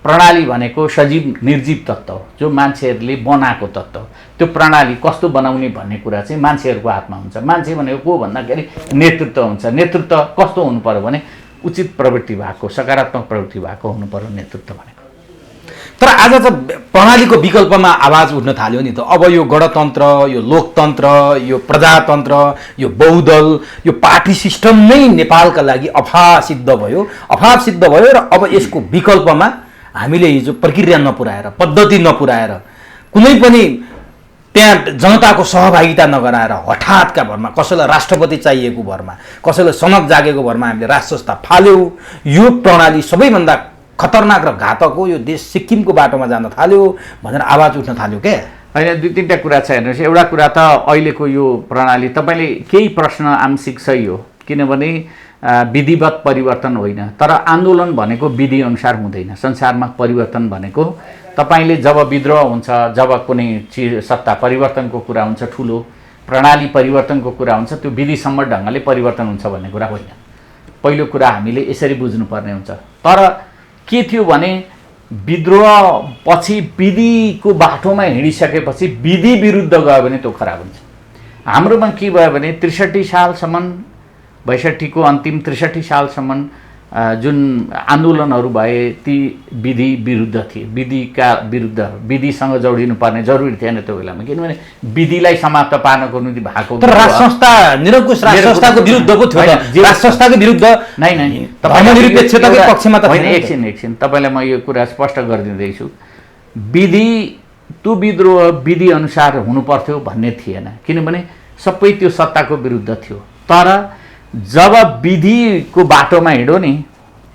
प्रणाली भनेको सजीव निर्जीव तत्त्व हो, जो मान्छेहरूले बनाएको तत्त्व हो। त्यो प्रणाली कस्तो बनाउने भन्ने कुरा चाहिँ मान्छेहरूको हातमा हुन्छ। मान्छे भनेको को भन्दाखेरि नेतृत्व हुन्छ। नेतृत्व कस्तो हुनु पर्यो भने उचित प्रवृत्ति भएको, सकारात्मक प्रवृत्ति भएको हुनु पर्यो नेतृत्व भनेको। तर आज त प्रणालीको विकल्पमा आवाज उठ्न थाल्यो नि त। अब यो गणतन्त्र, यो लोकतन्त्र, यो प्रजातन्त्र, यो बहुदल, यो पार्टी सिस्टम नै नेपालका लागि अफाह सिद्ध भयो र अब यसको विकल्पमा हामीले हिजो प्रक्रिया नपुर्याएर, पद्धति नपुर्याएर, कुनै पनि त्यहाँ जनताको सहभागिता नगराएर हठातका भरमा कसैलाई राष्ट्रपति चाहिएको भरमा, कसैलाई सनक जागेको भरमा हामीले राष्ट्र संस्था फाल्यौँ। यो प्रणाली सबैभन्दा खतरनाक र घातक हो, यो देश सिक्किमको बाटोमा जान थाल्यो भनेर आवाज उठ्न थाल्यो क्या। होइन, 2-3टा कुरा छ हेर्नुहोस्। एउटा कुरा त अहिलेको यो प्रणाली तपाईँले केही प्रश्न आंशिक सही हो, किनभने विधिवत परिवर्तन होइन, तर आन्दोलन भनेको विधि अनुसार हुँदैन। संसारमा परिवर्तन भनेको तपाईँले जब विद्रोह हुन्छ, जब कुनै चिज सत्ता परिवर्तनको कुरा हुन्छ, ठुलो प्रणाली परिवर्तनको कुरा हुन्छ, त्यो विधिसम्म ढङ्गले परिवर्तन हुन्छ भन्ने कुरा होइन। पहिलो कुरा हामीले यसरी बुझ्नुपर्ने हुन्छ। तर के थियो भने विद्रोह पछि विधिको बाटोमा हिँडिसकेपछि विधि विरुद्ध गयो भने त्यो खराब हुन्छ। हाम्रोमा के भयो भने 63 सालसम्म, 62को अन्तिम 63 सालसम्म जुन आन्दोलनहरू भए ती विधि विरुद्ध थिए। विधिका विरुद्ध, विधिसँग जोडिनु पर्ने जरुरी थिएन त्यो बेलामा, किनभने विधिलाई समाप्त पार्नको निम्ति भएको। तर राष्ट्र संस्था निरङ्कुश राष्ट्र संस्थाको विरुद्धको थियो त। राष्ट्र संस्थाको विरुद्ध नै धर्मनिरपेक्षताको पक्षमा त होइन। एकछिन तपाईँलाई म यो कुरा स्पष्ट गरिदिँदैछु। विधि, त्यो विद्रोह विधि अनुसार हुनुपर्थ्यो भन्ने थिएन, किनभने सबै त्यो सत्ताको विरुद्ध थियो। तर जब विधिको बाटोमा हिँड्यो नि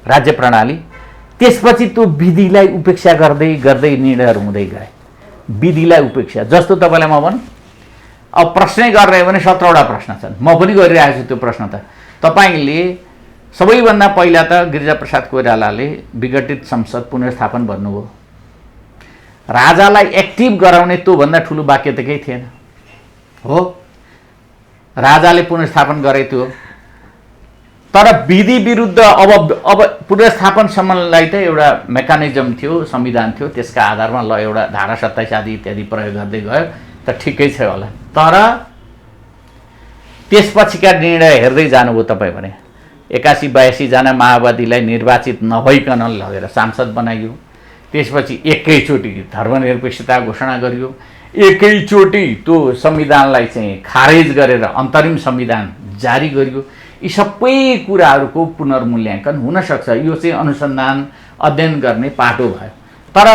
राज्य प्रणाली, त्यसपछि त्यो विधिलाई उपेक्षा गर्दै गर्दै निर्णयहरू हुँदै गए। विधिलाई उपेक्षा, जस्तो तपाईँलाई म भन्, अब प्रश्नै गर्ने हो भने 17वटा प्रश्न छन्। म पनि गरिरहेको छु त्यो प्रश्न। त तपाईँले सबैभन्दा पहिला त गिरिजाप्रसाद कोइरालाले विघटित संसद पुनर्स्थापन भन्नुभयो। राजालाई एक्टिभ गराउने त्योभन्दा ठुलो वाक्य त केही थिएन हो। राजाले पुनर्स्थापन गरे त्यो, तर विधि विरुद्ध अब पुनर्स्थापनसम्मलाई त एउटा मेकानिजम थियो, संविधान थियो, त्यसका आधारमा ल एउटा धारा 27 आदि इत्यादि प्रयोग गर्दै गयो त ठिकै छ होला। तर त्यसपछिका निर्णय हेर्दै जानुभयो तपाईँ भने 81-82 जना माओवादीलाई निर्वाचित नभइकन लगेर सांसद बनाइयो। त्यसपछि एकैचोटि धर्मनिरपेक्षता घोषणा गरियो, एकैचोटि त्यो संविधानलाई चाहिँ खारेज गरेर अन्तरिम संविधान जारी गरियो। यी सबै कुराहरूको पुनर्मूल्याङ्कन हुनसक्छ। यो चाहिँ अनुसन्धान अध्ययन गर्ने पाटो भयो। तर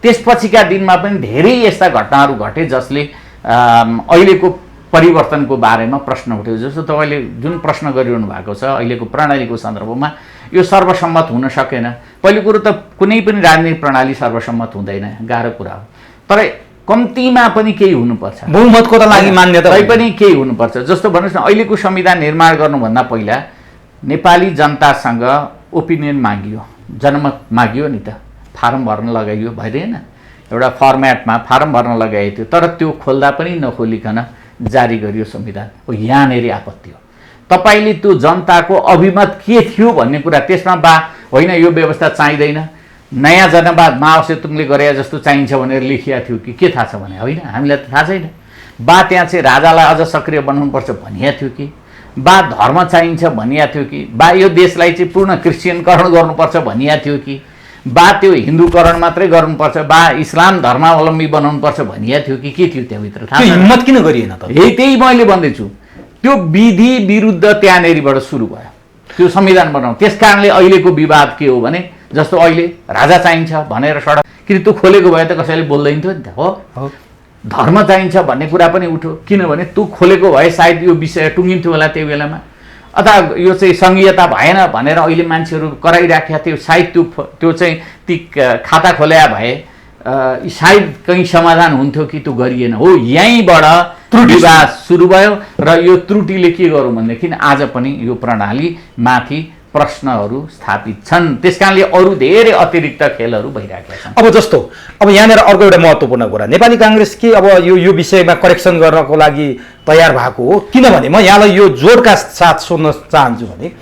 त्यसपछिका दिनमा पनि धेरै यस्ता घटनाहरू घटे जसले अहिलेको परिवर्तनको बारेमा प्रश्न उठ्यो। जस्तो तपाईँले जुन प्रश्न गरिरहनु भएको छ अहिलेको प्रणालीको सन्दर्भमा, यो सर्वसम्मत हुन सकेन। पहिलो कुरो त कुनै पनि राजनीतिक प्रणाली सर्वसम्मत हुँदैन, गाह्रो कुरा हो। तर कम्तीमा पनि केही हुनुपर्छ, बहुमतको त लागि मान्यता पनि केही हुनुपर्छ। जस्तो भन्नुहोस् न, अहिलेको संविधान निर्माण गर्नुभन्दा पहिला नेपाली जनतासँग ओपिनियन मागियो, जनमत मागियो नि त, फारम भर्न लगाइयो, भइरहेन? एउटा फर्मेटमा फारम भर्न लगाइएको थियो, तर त्यो खोल्दा पनि नखोलिकन जारी गरियो संविधान। हो, यहाँनेरि आपत्ति हो। तपाईँले त्यो जनताको अभिमत के थियो भन्ने कुरा, त्यसमा होइन यो व्यवस्था चाहिँदैन, नयाँ जनवाद माओ सेतुङले गरे जस्तो चाहिन्छ भनेर लेखिया थियो कि के थाहा छ भने? होइन, हामीलाई त थाहा छैन। त्यहाँ चाहिँ राजालाई अझ सक्रिय बनाउनुपर्छ भनिया थियो कि धर्म चाहिन्छ भनिया थियो कि यो देशलाई चाहिँ पूर्ण क्रिस्चियनकरण गर्नुपर्छ भनिया थियो कि त्यो हिन्दूकरण मात्रै गर्नुपर्छ, इस्लाम धर्मावलम्बी बनाउनुपर्छ भनिया थियो कि के थियो त्यहाँभित्र? थाहा छैन। हिम्मत किन गरिएन त? त्यही मैले भन्दैछु। त्यो विधि विरुद्ध त्यहाँनेरिबाट सुरु भयो त्यो संविधान बनाउनु। त्यस कारणले अहिलेको विवाद के हो भने, जस्तो अहिले राजा चाहिन्छ भनेर सडक, किन त्यो खोलेको भए त कसैले बोल्दैन थियो नि त। हो, धर्म चाहिन्छ भन्ने कुरा पनि उठ्यो, किनभने त्यो खोलेको भए सायद यो विषय टुङ्गिन्थ्यो होला त्यही बेलामा, अथवा यो चाहिँ सङ्घीयता भएन भनेर अहिले मान्छेहरू कराइराखेका थियो। सायद त्यो चाहिँ ती खाता खोल्या भए सायद कहीँ समाधान हुन्थ्यो कि त्यो गरिएन। हो, यहीँबाट विवाद सुरु भयो। र यो त्रुटिले के गरौँ भनेदेखि आज पनि यो प्रणाली माथि प्रश्नहरू स्थापित छन्। त्यस कारणले अरू धेरै अतिरिक्त खेलहरू भइरहेका छन्। अब जस्तो यहाँनिर अर्को एउटा महत्त्वपूर्ण कुरा, नेपाली काङ्ग्रेस के अब यो विषयमा करेक्सन गर्नको लागि तयार भएको हो? किनभने म यहाँलाई यो जोडका साथ सोध्न चाहन्छु भने,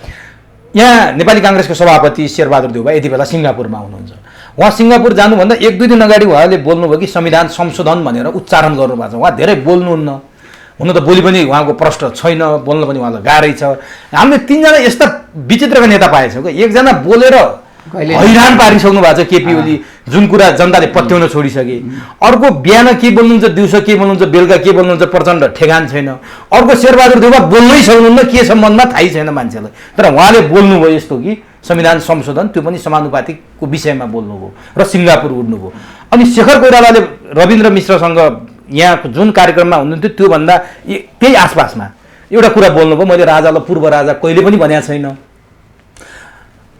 यहाँ नेपाली काङ्ग्रेसको सभापति शेरबहादुर देउवा यति बेला सिङ्गापुरमा हुनुहुन्छ। उहाँ सिङ्गापुर जानुभन्दा 1-2 दिन अगाडि उहाँले बोल्नुभयो कि संविधान संशोधन भनेर उच्चारण गर्नुभएको छ। उहाँ धेरै बोल्नुहुन्न, हुन त बोली पनि उहाँको प्रश्न छैन, बोल्न पनि उहाँलाई गाह्रै छ। हामीले 3 जना यस्ता विचित्रका नेता पाएछौँ कि एकजना बोलेर हैरान पारिसक्नु भएको छ केपी ओली, जुन कुरा जनताले पत्याउन छोडिसके। अर्को बिहान के बोल्नुहुन्छ, दिउँसो के बोल्नुहुन्छ, बेलुका के बोल्नुहुन्छ, प्रचण्ड ठेगान छैन। अर्को शेरबहादुर देउवा बोल्नै सक्नुहुन्न, के सम्बन्धमा थाहै छैन मान्छेलाई। तर उहाँले बोल्नुभयो यस्तो कि संविधान संशोधन, त्यो पनि समानुपातिकको विषयमा बोल्नुभयो र सिङ्गापुर उड्नुभयो। अनि शेखर कोइरालाले रविन्द्र मिश्रसँग यहाँ जुन कार्यक्रममा हुनुहुन्थ्यो त्योभन्दा त्यही आसपासमा एउटा कुरा बोल्नुभयो, मैले राजालाई पूर्व राजा कहिले पनि भनेको छैन।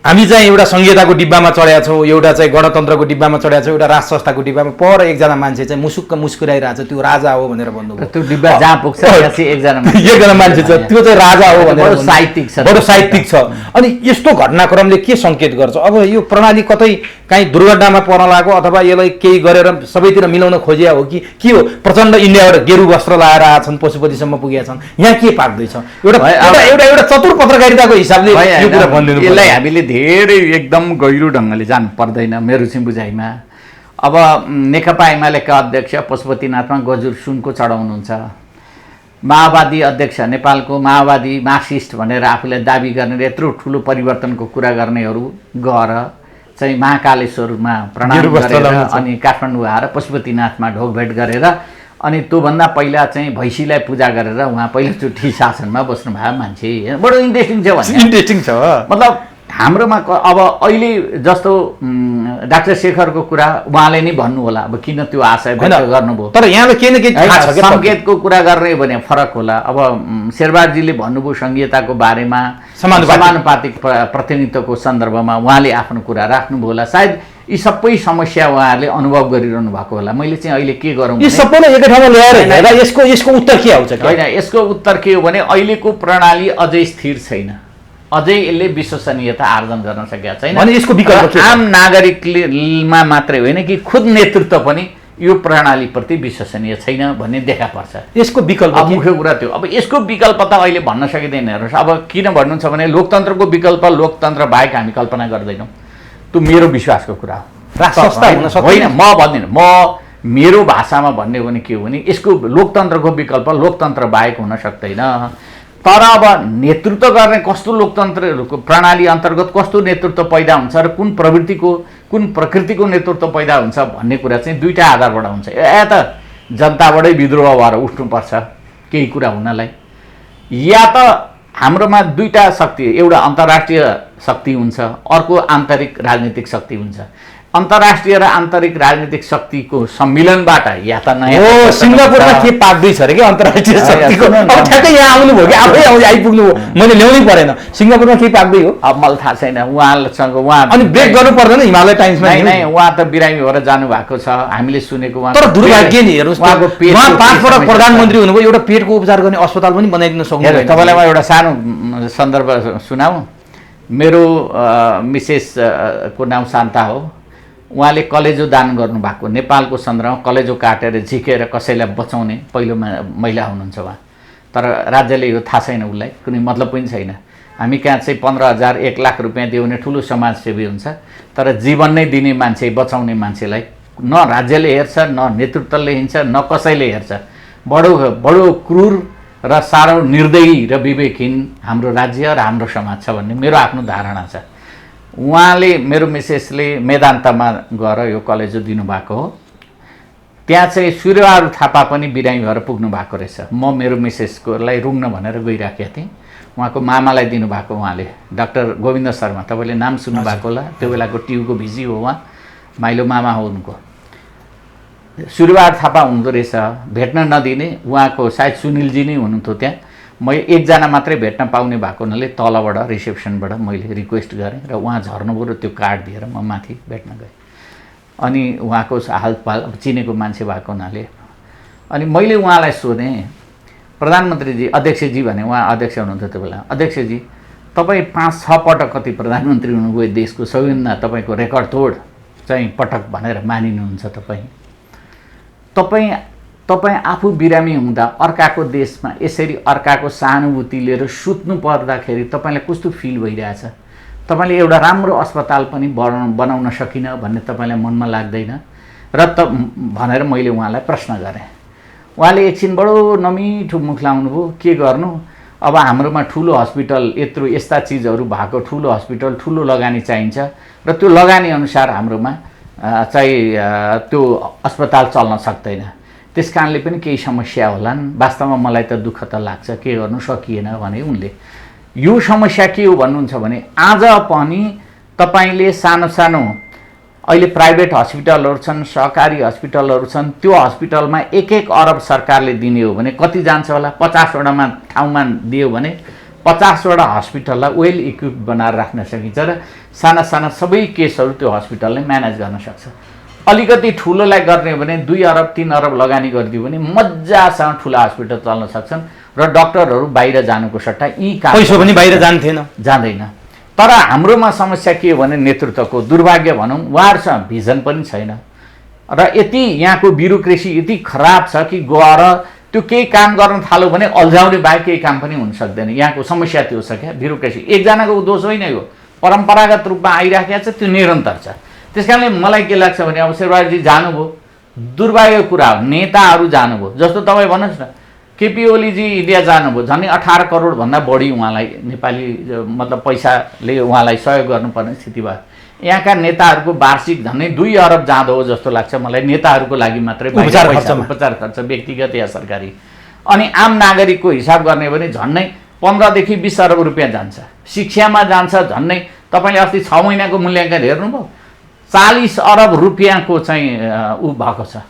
हामी चाहिँ एउटा संहिताको डिब्बामा चढेका छौँ, एउटा चाहिँ गणतन्त्रको डिब्बामा चढेका छौँ, एउटा राज संस्थाको डिब्बामा, पर एकजना मान्छे चाहिँ मुसुक्क मुस्कुराइरहेको छ, त्यो राजा हो भनेर भन्नुभयो। त्यो डिब्बा जहाँ पुग्छ त्यहाँ चाहिँ एकजना मान्छे छ, त्यो चाहिँ राजा हो भनेर साहित्यिक छ, बडो साहित्यिक छ। अनि यस्तो घटनाक्रमले के सङ्केत गर्छ? अब यो प्रणाली कतै काहीँ दुर्घटनामा पर्न लागेको अथवा यसलाई केही गरेर सबैतिर मिलाउन खोजिया हो कि के हो? प्रचण्ड इन्डियाबाट गेरु वस्त्र लगाएर आएका छन्, पशुपतिसम्म पुगेका छन्, यहाँ के पाक्दैछ? एउटा चतुर पत्रकारिताको हिसाबले यो कुरा भनिदिनु पर्छ। यसलाई हामीले धेरै एकदम गहिरो ढङ्गले जानु पर्दैन मेरो चाहिँ बुझाइमा। अब नेकपा एमालेका अध्यक्ष पशुपतिनाथमा गजुर सुनको चढाउनुहुन्छ, माओवादी अध्यक्ष नेपालको माओवादी मार्क्सिस्ट भनेर आफूलाई दाबी गर्ने यत्रो ठुलो परिवर्तनको कुरा गर्नेहरू गएर चाहिँ महाकालेश्वरमा प्रणाम गरेर अनि काठमाडौँ आएर पशुपतिनाथमा ढोकभेट गरेर अनि त्योभन्दा पहिला चाहिँ भैँसीलाई पूजा गरेर उहाँ पहिलोचोटि शासनमा बस्नुभएको मान्छे। बडो इन्ट्रेस्टिङ छ भने इन्ट्रेस्टिङ छ। मतलब हाम्रोमा अब अहिले जस्तो डाक्टर शेखरको कुरा उहाँले नै भन्नु होला, अब किन त्यो आशय व्यक्त गर्नुभयो, तर यहाँले केही न केही सङ्केतको कुरा गर्ने भने फरक होला। अब शेरबहादुरजीले भन्नुभयो संहिताको बारेमा, समानुपातिक प्रतिनिधित्वको सन्दर्भमा उहाँले आफ्नो कुरा राख्नुभयो होला। सायद यी सबै समस्या उहाँहरूले अनुभव गरिरहनु भएको होला। मैले चाहिँ अहिले के गरौँ, यी सबैलाई एकै ठाउँमा ल्याएर यसको उत्तर के आउँछ? होइन, यसको उत्तर के हो भने अहिलेको प्रणाली अझै स्थिर छैन, अझै यसले विश्वसनीयता आर्जन गर्न सकेका छैन। अनि यसको विकल्प आम नागरिकमा मात्रै होइन कि खुद नेतृत्व पनि यो प्रणालीप्रति विश्वसनीय छैन भन्ने देखा पर्छ। यसको विकल्प मुख्य कुरा त्यो। अब यसको विकल्प त अहिले भन्न सकिँदैन। हेर्नुहोस्, अब किन भन्नुहुन्छ भने लोकतन्त्रको विकल्प लोकतन्त्र बाहेक हामी कल्पना गर्दैनौँ, त्यो मेरो विश्वासको कुरा हो। राज संस्था हुन सक्दैन, होइन, म भन्दिनँ, म मेरो भाषामा भन्ने हो भने के हो भने यसको लोकतन्त्रको विकल्प लोकतन्त्र बाहेक हुन सक्दैन। तर अब नेतृत्व गर्ने कस्तो लोकतन्त्रको प्रणाली अन्तर्गत कस्तो नेतृत्व पैदा हुन्छ र कुन प्रकृतिको नेतृत्व पैदा हुन्छ भन्ने कुरा चाहिँ दुईटा आधारबाट हुन्छ। या त जनताबाटै विद्रोह भएर उठ्नुपर्छ केही कुरा हुनलाई, या त हाम्रोमा दुईटा शक्ति, एउटा अन्तर्राष्ट्रिय शक्ति हुन्छ, अर्को आन्तरिक राजनीतिक शक्ति हुन्छ। अन्तर्राष्ट्रिय र आन्तरिक राजनीतिक शक्तिको सम्मिलनबाट या त नयाँ सिङ्गापुरमा के पाक्दैछ अरे कि अन्तर्राष्ट्रिय शक्तिको? अब ठ्याक्कै यहाँ आउनुभयो कि आफै आइपुग्नु हो, मैले ल्याउनै परेन। सिङ्गापुरमा के पाक्दै हो अब मलाई थाहा छैन। उहाँसँग अनि ब्रेक गर्नु पर्दैन हिमालय टाइम्समा? नै, उहाँ त बिरामी भएर जानुभएको छ, हामीले सुनेको। उहाँ तर दुर्भाग्य नि, हेर्नुहोस्, उहाँ 5 पटक प्रधानमन्त्री हुनुभयो, एउटा पेटको उपचार गर्ने अस्पताल पनि बनाइदिन सक्नु। तपाईँलाई म एउटा सानो सन्दर्भ सुनाऊ। मेरो मिसेसको नाम शान्ता हो। उहाँले कलेजो दान गर्नुभएको, नेपालको सन्दर्भमा कलेजो काटेर झिकेर कसैलाई बचाउने पहिलो महिला हुनुहुन्छ उहाँ। तर राज्यले यो थाहा छैन, उसलाई कुनै मतलब पनि छैन। हामी कहाँ चाहिँ 15,000 1 लाख रुपियाँ दियो भने ठुलो समाजसेवी हुन्छ, तर जीवन नै दिने मान्छे, बचाउने मान्छेलाई न राज्यले हेर्छ, न नेतृत्वले हिँड्छ, न कसैले हेर्छ। बडो क्रूर र साह्रो निर्दयी र विवेकहीन हाम्रो राज्य र हाम्रो समाज छ भन्ने मेरो आफ्नो धारणा छ। उहाँले, मेरो मिसेसले मेदान्तमा गएर यो कलेजो दिनुभएको हो। त्यहाँ चाहिँ सूर्यबहादुर थापा पनि बिरामी भएर पुग्नु भएको रहेछ। म मेरो मिसेसकोलाई रुङ्न भनेर गइराखेको थिएँ। उहाँको मामालाई दिनुभएको, उहाँले डाक्टर गोविन्द शर्मा, तपाईँले नाम सुन्नुभएको होला, त्यो बेलाको टियुको भिजी हो, उहाँ माइलो मामा हो उनको। सूर्यबहादुर थापा हुनुहुँदो रहेछ, भेट्न नदिने। उहाँको सायद सुनिलजी नै हुनुहुन्थ्यो त्यहाँ। म एकजना मात्रै भेट्न पाउने भएको हुनाले तलबाट रिसेप्सनबाट मैले रिक्वेस्ट गरेँ र उहाँ झर्नुभयो र त्यो कार्ड दिएर म माथि भेट्न गएँ। अनि उहाँको हालपाल चिनेको मान्छे भएको हुनाले अनि मैले उहाँलाई सोधेँ, प्रधानमन्त्रीजी, अध्यक्षजी भने, उहाँ अध्यक्ष हुनुहुन्थ्यो त्यो बेला, अध्यक्षजी तपाईँ 5-6 पटक कति प्रधानमन्त्री हुनुभयो देशको, सबैभन्दा तपाईँको रेकर्ड तोड चाहिँ पटक भनेर मानिनुहुन्छ। तपाईँ आफू बिरामी हुँदा अर्काको देशमा यसरी अर्काको सहानुभूति लिएर सुत्नु पर्दाखेरि तपाईँलाई कस्तो फिल भइरहेछ? तपाईँले एउटा राम्रो अस्पताल पनि बनाउन सकिन भन्ने तपाईँलाई मनमा लाग्दैन र भनेर मैले उहाँलाई प्रश्न गरेँ। उहाँले एकछिन बडो नमिठो मुख लाउनुभयो। के गर्नु, अब हाम्रोमा ठुलो हस्पिटल, यस्ता चिजहरू भएको ठुलो हस्पिटल, ठुलो लगानी चाहिन्छ र त्यो लगानी अनुसार हाम्रोमा चाहिँ त्यो अस्पताल चल्न सक्दैन। त्यस कारणले पनि केही समस्या होलान्। वास्तवमा मलाई त दुःख त लाग्छ, के गर्नु सकिएन भने उनले। यो समस्या के हो भन्नुहुन्छ भने आज पनि तपाईँले सानो सानो अहिले प्राइभेट हस्पिटलहरू छन्, सहकारी हस्पिटलहरू छन्, त्यो हस्पिटलमा 1-1 अरब सरकारले दिने हो भने कति जान्छ होला? 50 वटामा ठाउँमा दियो भने 50वटा हस्पिटललाई वेल इक्विप बनाएर राख्न सकिन्छ र साना साना सबै केसहरू त्यो हस्पिटलले म्यानेज गर्न सक्छ। अलिकति ठुलोलाई गर्ने हो भने 2 अरब 3 अरब लगानी गरिदियो भने मजासँग ठुला हस्पिटल चल्न सक्छन् र डक्टरहरू बाहिर जानुको सट्टा यी काम पैसा पनि बाहिर जाँदैन। तर हाम्रोमा समस्या के हो भने नेतृत्वको दुर्भाग्य भनौँ, उहाँहरूसँग भिजन पनि छैन र यति यहाँको ब्युरोक्रेसी यति खराब छ कि गएर त्यो केही काम गर्न थाल्यो भने अल्झाउने बाहेक केही काम पनि हुन सक्दैन। यहाँको समस्या त्यो छ क्या, ब्युरोक्रेसी एकजनाको दोष होइन, यो परम्परागत रूपमा आइराखेको छ, त्यो निरन्तर छ। त्यस कारणले मलाई के लाग्छ भने अब शेरबहादुरजी जानुभयो, दुर्भाग्यको कुरा हो, नेताहरू जानुभयो। जस्तो तपाईँ भन्नुहोस् न, केपी ओलीजी इन्डिया जानुभयो, झन् 18 करोडभन्दा बढी उहाँलाई नेपाली मतलब पैसाले उहाँलाई सहयोग गर्नुपर्ने स्थिति भयो। यहाँका नेताहरूको वार्षिक झन्डै 2 अरब जाँदो हो जस्तो लाग्छ मलाई, नेताहरूको लागि मात्रै उपचार खर्च व्यक्तिगत या सरकारी। अनि आम नागरिकको हिसाब गर्ने भने झन्डै 15 देखि 20 अरब रुपियाँ जान्छ। शिक्षामा जान्छ झन्डै, तपाईँले अस्ति 6 महिनाको मूल्याङ्कन हेर्नुभयो, 40 अरब रुपियाँको चाहिँ भएको छ,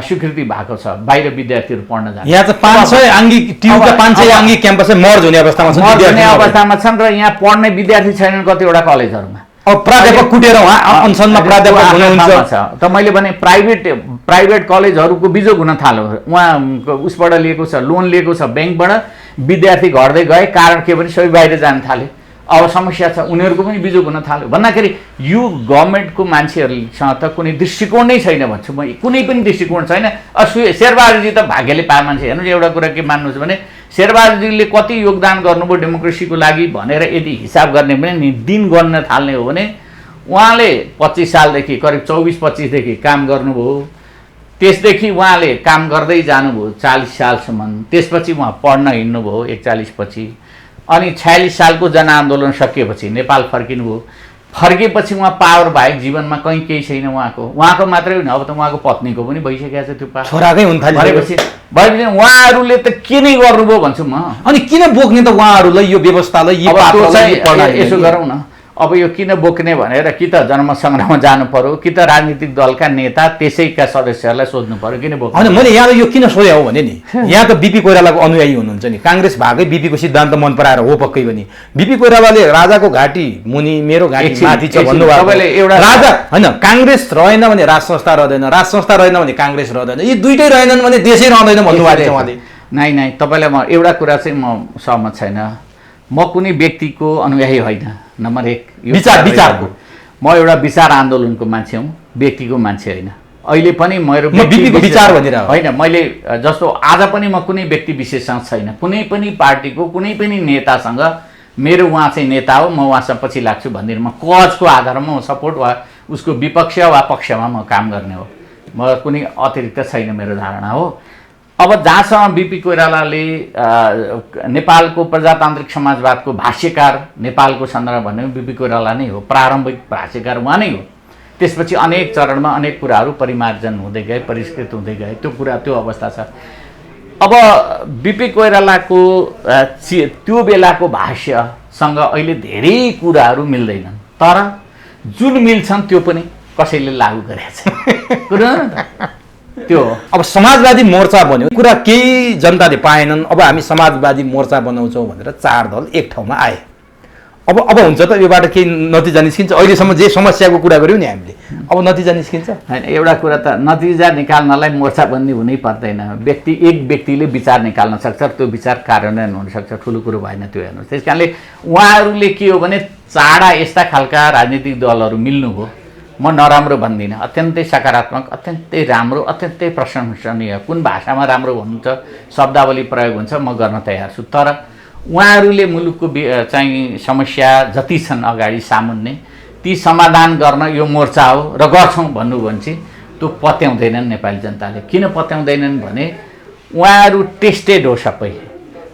स्वीकृति भएको छ बाहिर विद्यार्थीहरू पढ्न जान्छ। यहाँ चाहिँ 500 आङ्गी टियुका 500 आङ्गी क्याम्पसै मर्ज हुने अवस्थामा छन् र यहाँ पढ्ने विद्यार्थी छैनन् कतिवटा कलेजहरूमा। अब प्राध्यापक कुटेर उहाँ अनसनमा प्राध्यापक हुनुहुन्छ त मैले भने प्राइभेट कलेजहरूको बिजोग हुन थाल्यो। उहाँ उसबाट लिएको छ, लोन लिएको छ ब्याङ्कबाट, विद्यार्थी घट्दै गए, कारण के भने सबै बाहिर जान थाले। अब समस्या छ, उनीहरूको पनि बिजोग हुन थाल्यो भन्दाखेरि यो गभर्मेन्टको मान्छेहरूसँग त कुनै दृष्टिकोण नै छैन भन्छु म, कुनै पनि दृष्टिकोण छैन। शेरबहादुरजी त भाग्यले पाए मान्छे। हेर्नुहोस्, एउटा कुरा के मान्नुहोस् भने शेरबहादुरजीले कति योगदान गर्नुभयो डेमोक्रेसीको लागि भनेर यदि हिसाब गर्ने भने नि दिन गर्न थाल्ने हो भने उहाँले 25 सालदेखि करिब 24-25 देखि काम गर्नुभयो। त्यसदेखि उहाँले काम गर्दै जानुभयो 40 सालसम्म। त्यसपछि उहाँ पढ्न हिँड्नुभयो 41 पछि, अनि 46 सालको जनआन्दोलन सकिएपछि नेपाल फर्किनुभयो। फर्केपछि उहाँ पावर बाहेक जीवनमा कहीँ केही छैन उहाँको मात्रै होइन, अब त उहाँको पत्नीको पनि भइसकेको छ त्यो पावर, छोराकै हुन थालेपछि उहाँहरूले त के नै गर्नुभयो भन्छु म। अनि किन बोक्ने त उहाँहरूलाई यो व्यवस्थालाई? यसो गरौँ न, अब यो किन बोक्ने भनेर कि त जन्म सङ्ग्राममा जानु पर्यो, कि त राजनीतिक दलका नेता त्यसैका सदस्यहरूलाई सोध्नु पर्यो किन बोक्ने। होइन, मैले यहाँलाई यो किन सोधेँ हो भने नि, यहाँ त बिपी कोइरालाको अनुयायी हुनुहुन्छ नि, काङ्ग्रेस भागै बिपीको सिद्धान्त मन पराएर हो पक्कै पनि। बिपी कोइरालाले राजाको घाँटी मुनि मेरो घाँटी माथि छ भन्नुभयो। राजा होइन, काङ्ग्रेस रहेन भने राज संस्था रहँदैन, राज संस्था रहेन भने काङ्ग्रेस रहँदैन, यी दुइटै रहेनन् भने देशै रहँदैन भन्नुभएको छ उहाँले। नै तपाईँलाई म एउटा कुरा चाहिँ म सहमत छैन। म कुनै व्यक्तिको अनुयायी होइन, नम्बर 1 विचारको म एउटा विचार आन्दोलनको मान्छे हुँ, व्यक्तिको मान्छे होइन। अहिले पनि मेरो विचार भनेर होइन, मैले जस्तो आज पनि म कुनै व्यक्ति विशेषसँग छैन, कुनै पनि पार्टीको कुनै पनि नेतासँग मेरो उहाँ चाहिँ नेता हो, म उहाँसँग पछि लाग्छु भन्दिनँ। म कजको आधारमा म सपोर्ट वा उसको विपक्ष वा पक्षमा म काम गर्ने हो, म कुनै अतिरिक्त छैन मेरो धारणा हो। अब जहाँसम्म बिपी कोइरालाले नेपालको प्रजातान्त्रिक समाजवादको भाष्यकार नेपालको सन्दर्भ भन्ने बिपी कोइराला नै हो, प्रारम्भिक भाष्यकार उहाँ नै हो। त्यसपछि अनेक चरणमा अनेक कुराहरू परिमार्जन हुँदै गए, परिष्कृत हुँदै गए, त्यो अवस्था छ। अब बिपी कोइरालाको त्यो बेलाको भाष्यसँग अहिले धेरै कुराहरू मिल्दैनन्, तर जुन मिल्छन् त्यो पनि कसैले लागू गरेको छ त्यो। अब समाजवादी मोर्चा बन्यो, कुरा केही जनताले पाएनन्, अब हामी समाजवादी मोर्चा बनाउँछौँ भनेर 4 दल एक ठाउँमा आए। अब हुन्छ त योबाट केही नतिजा निस्किन्छ? अहिलेसम्म जे समस्याको कुरा गऱ्यौँ नि हामीले, अब नतिजा निस्किन्छ? होइन, एउटा कुरा त नतिजा निकाल्नलाई मोर्चाबन्दी हुनै पर्दैन। एक व्यक्तिले विचार निकाल्न सक्छ, त्यो विचार कार्यान्वयन हुनसक्छ, ठुलो कुरो भएन त्यो। हेर्नुहोस्, त्यस कारणले उहाँहरूले के हो भने चाडा यस्ता खालका राजनीतिक दलहरू मिल्नुभयो, म नराम्रो भन्दिनँ, अत्यन्तै सकारात्मक, अत्यन्तै राम्रो, अत्यन्तै प्रशंसनीय। कुन भाषामा राम्रो हुनुहुन्छ, शब्दावली प्रयोग हुन्छ, म गर्न तयार छु। तर उहाँहरूले मुलुकको चाहिँ समस्या जति छन् अगाडि सामुन्ने, ती समाधान गर्न यो मोर्चा हो र गर्छौँ भन्नुभयो भने चाहिँ त्यो पत्याउँदैनन् नेपाली जनताले। किन पत्याउँदैनन् भने उहाँहरू टेस्टेड हो सबै।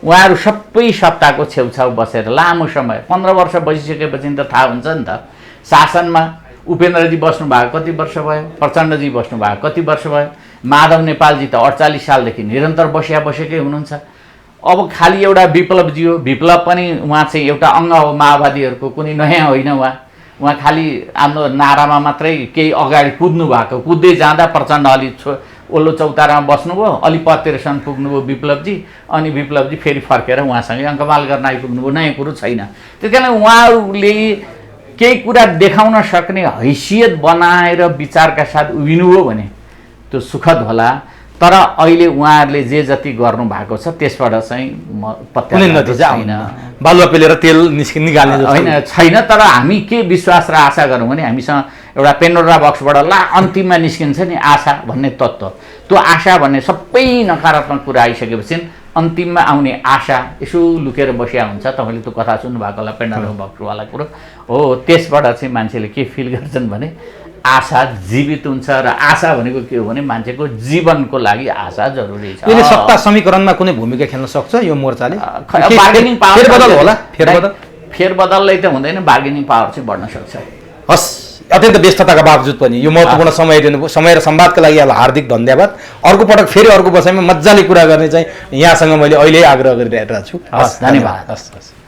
उहाँहरू सबै सत्ताको छेउछाउ बसेर लामो समय 15 वर्ष बसिसकेपछि त थाहा हुन्छ नि त। शासनमा उपेन्द्रजी बस्नु भएको कति वर्ष भयो, प्रचण्डजी बस्नु भएको कति वर्ष भयो, माधव नेपालजी त 48 सालदेखि निरन्तर बसेकै हुनुहुन्छ। अब खालि एउटा विप्लवजी हो, विप्लव पनि उहाँ चाहिँ एउटा अङ्ग हो माओवादीहरूको, कुनै नयाँ होइन। उहाँ खालि आफ्नो नारामा मात्रै केही अगाडि कुद्नु भएको, कुद्दै जाँदा प्रचण्ड अलि ओल्लो चौतारामा बस्नुभयो, अलि पत्तेरसम्म पुग्नुभयो विप्लवजी, अनि विप्लवजी फेरि फर्केर उहाँसँगै अङ्कमाल गर्न आइपुग्नुभयो। नयाँ कुरो छैन। त्यस कारण उहाँहरूले केही कुरा देखाउन सक्ने हैसियत बनाएर विचारका साथ उभिनुभयो भने त्यो सुखद होला। तर अहिले उहाँहरूले जे जति गर्नु भएको छ त्यसबाट चाहिँ कुनै नतिजा छैन। बालुवा पेलेर तेल निकाल्ने होइन छैन। तर हामी के विश्वास र आशा गरौँ भने हामीसँग एउटा पेन्डोरा बक्सबाट अन्तिममा निस्किन्छ नि आशा भन्ने तत्त्व, त्यो आशा भन्ने सबै नकारात्मक कुरा आइसकेपछि अन्तिममा आउने आशा यसो लुकेर बसिया हुन्छ। तपाईँले त्यो कथा सुन्नुभएको होला पेन्डोरा बक्सवाला कुरो हो। त्यसबाट चाहिँ मान्छेले के फिल गर्छन् भने आशा जीवित हुन्छ। र आशा भनेको के हो भने मान्छेको जीवनको लागि आशा जरुरी छ। यसले सत्ता समीकरणमा कुनै भूमिका खेल्न सक्छ यो मोर्चाले? बार्गेनिङ पावर फेरबदल होला? फेरबदलले त हुँदैन, बार्गेनिङ पावर चाहिँ बढ्न सक्छ। हस्, अत्यन्त व्यस्तताका बावजुद पनि यो महत्त्वपूर्ण समय दिनुभयो। समय र संवादका लागि यहाँलाई हार्दिक धन्यवाद। अर्को पटक फेरि अर्को बसाइमा मजाले कुरा गर्ने चाहिँ यहाँसँग मैले अहिले आग्रह गरिरहेको छु। हस्, धन्यवाद। हस्।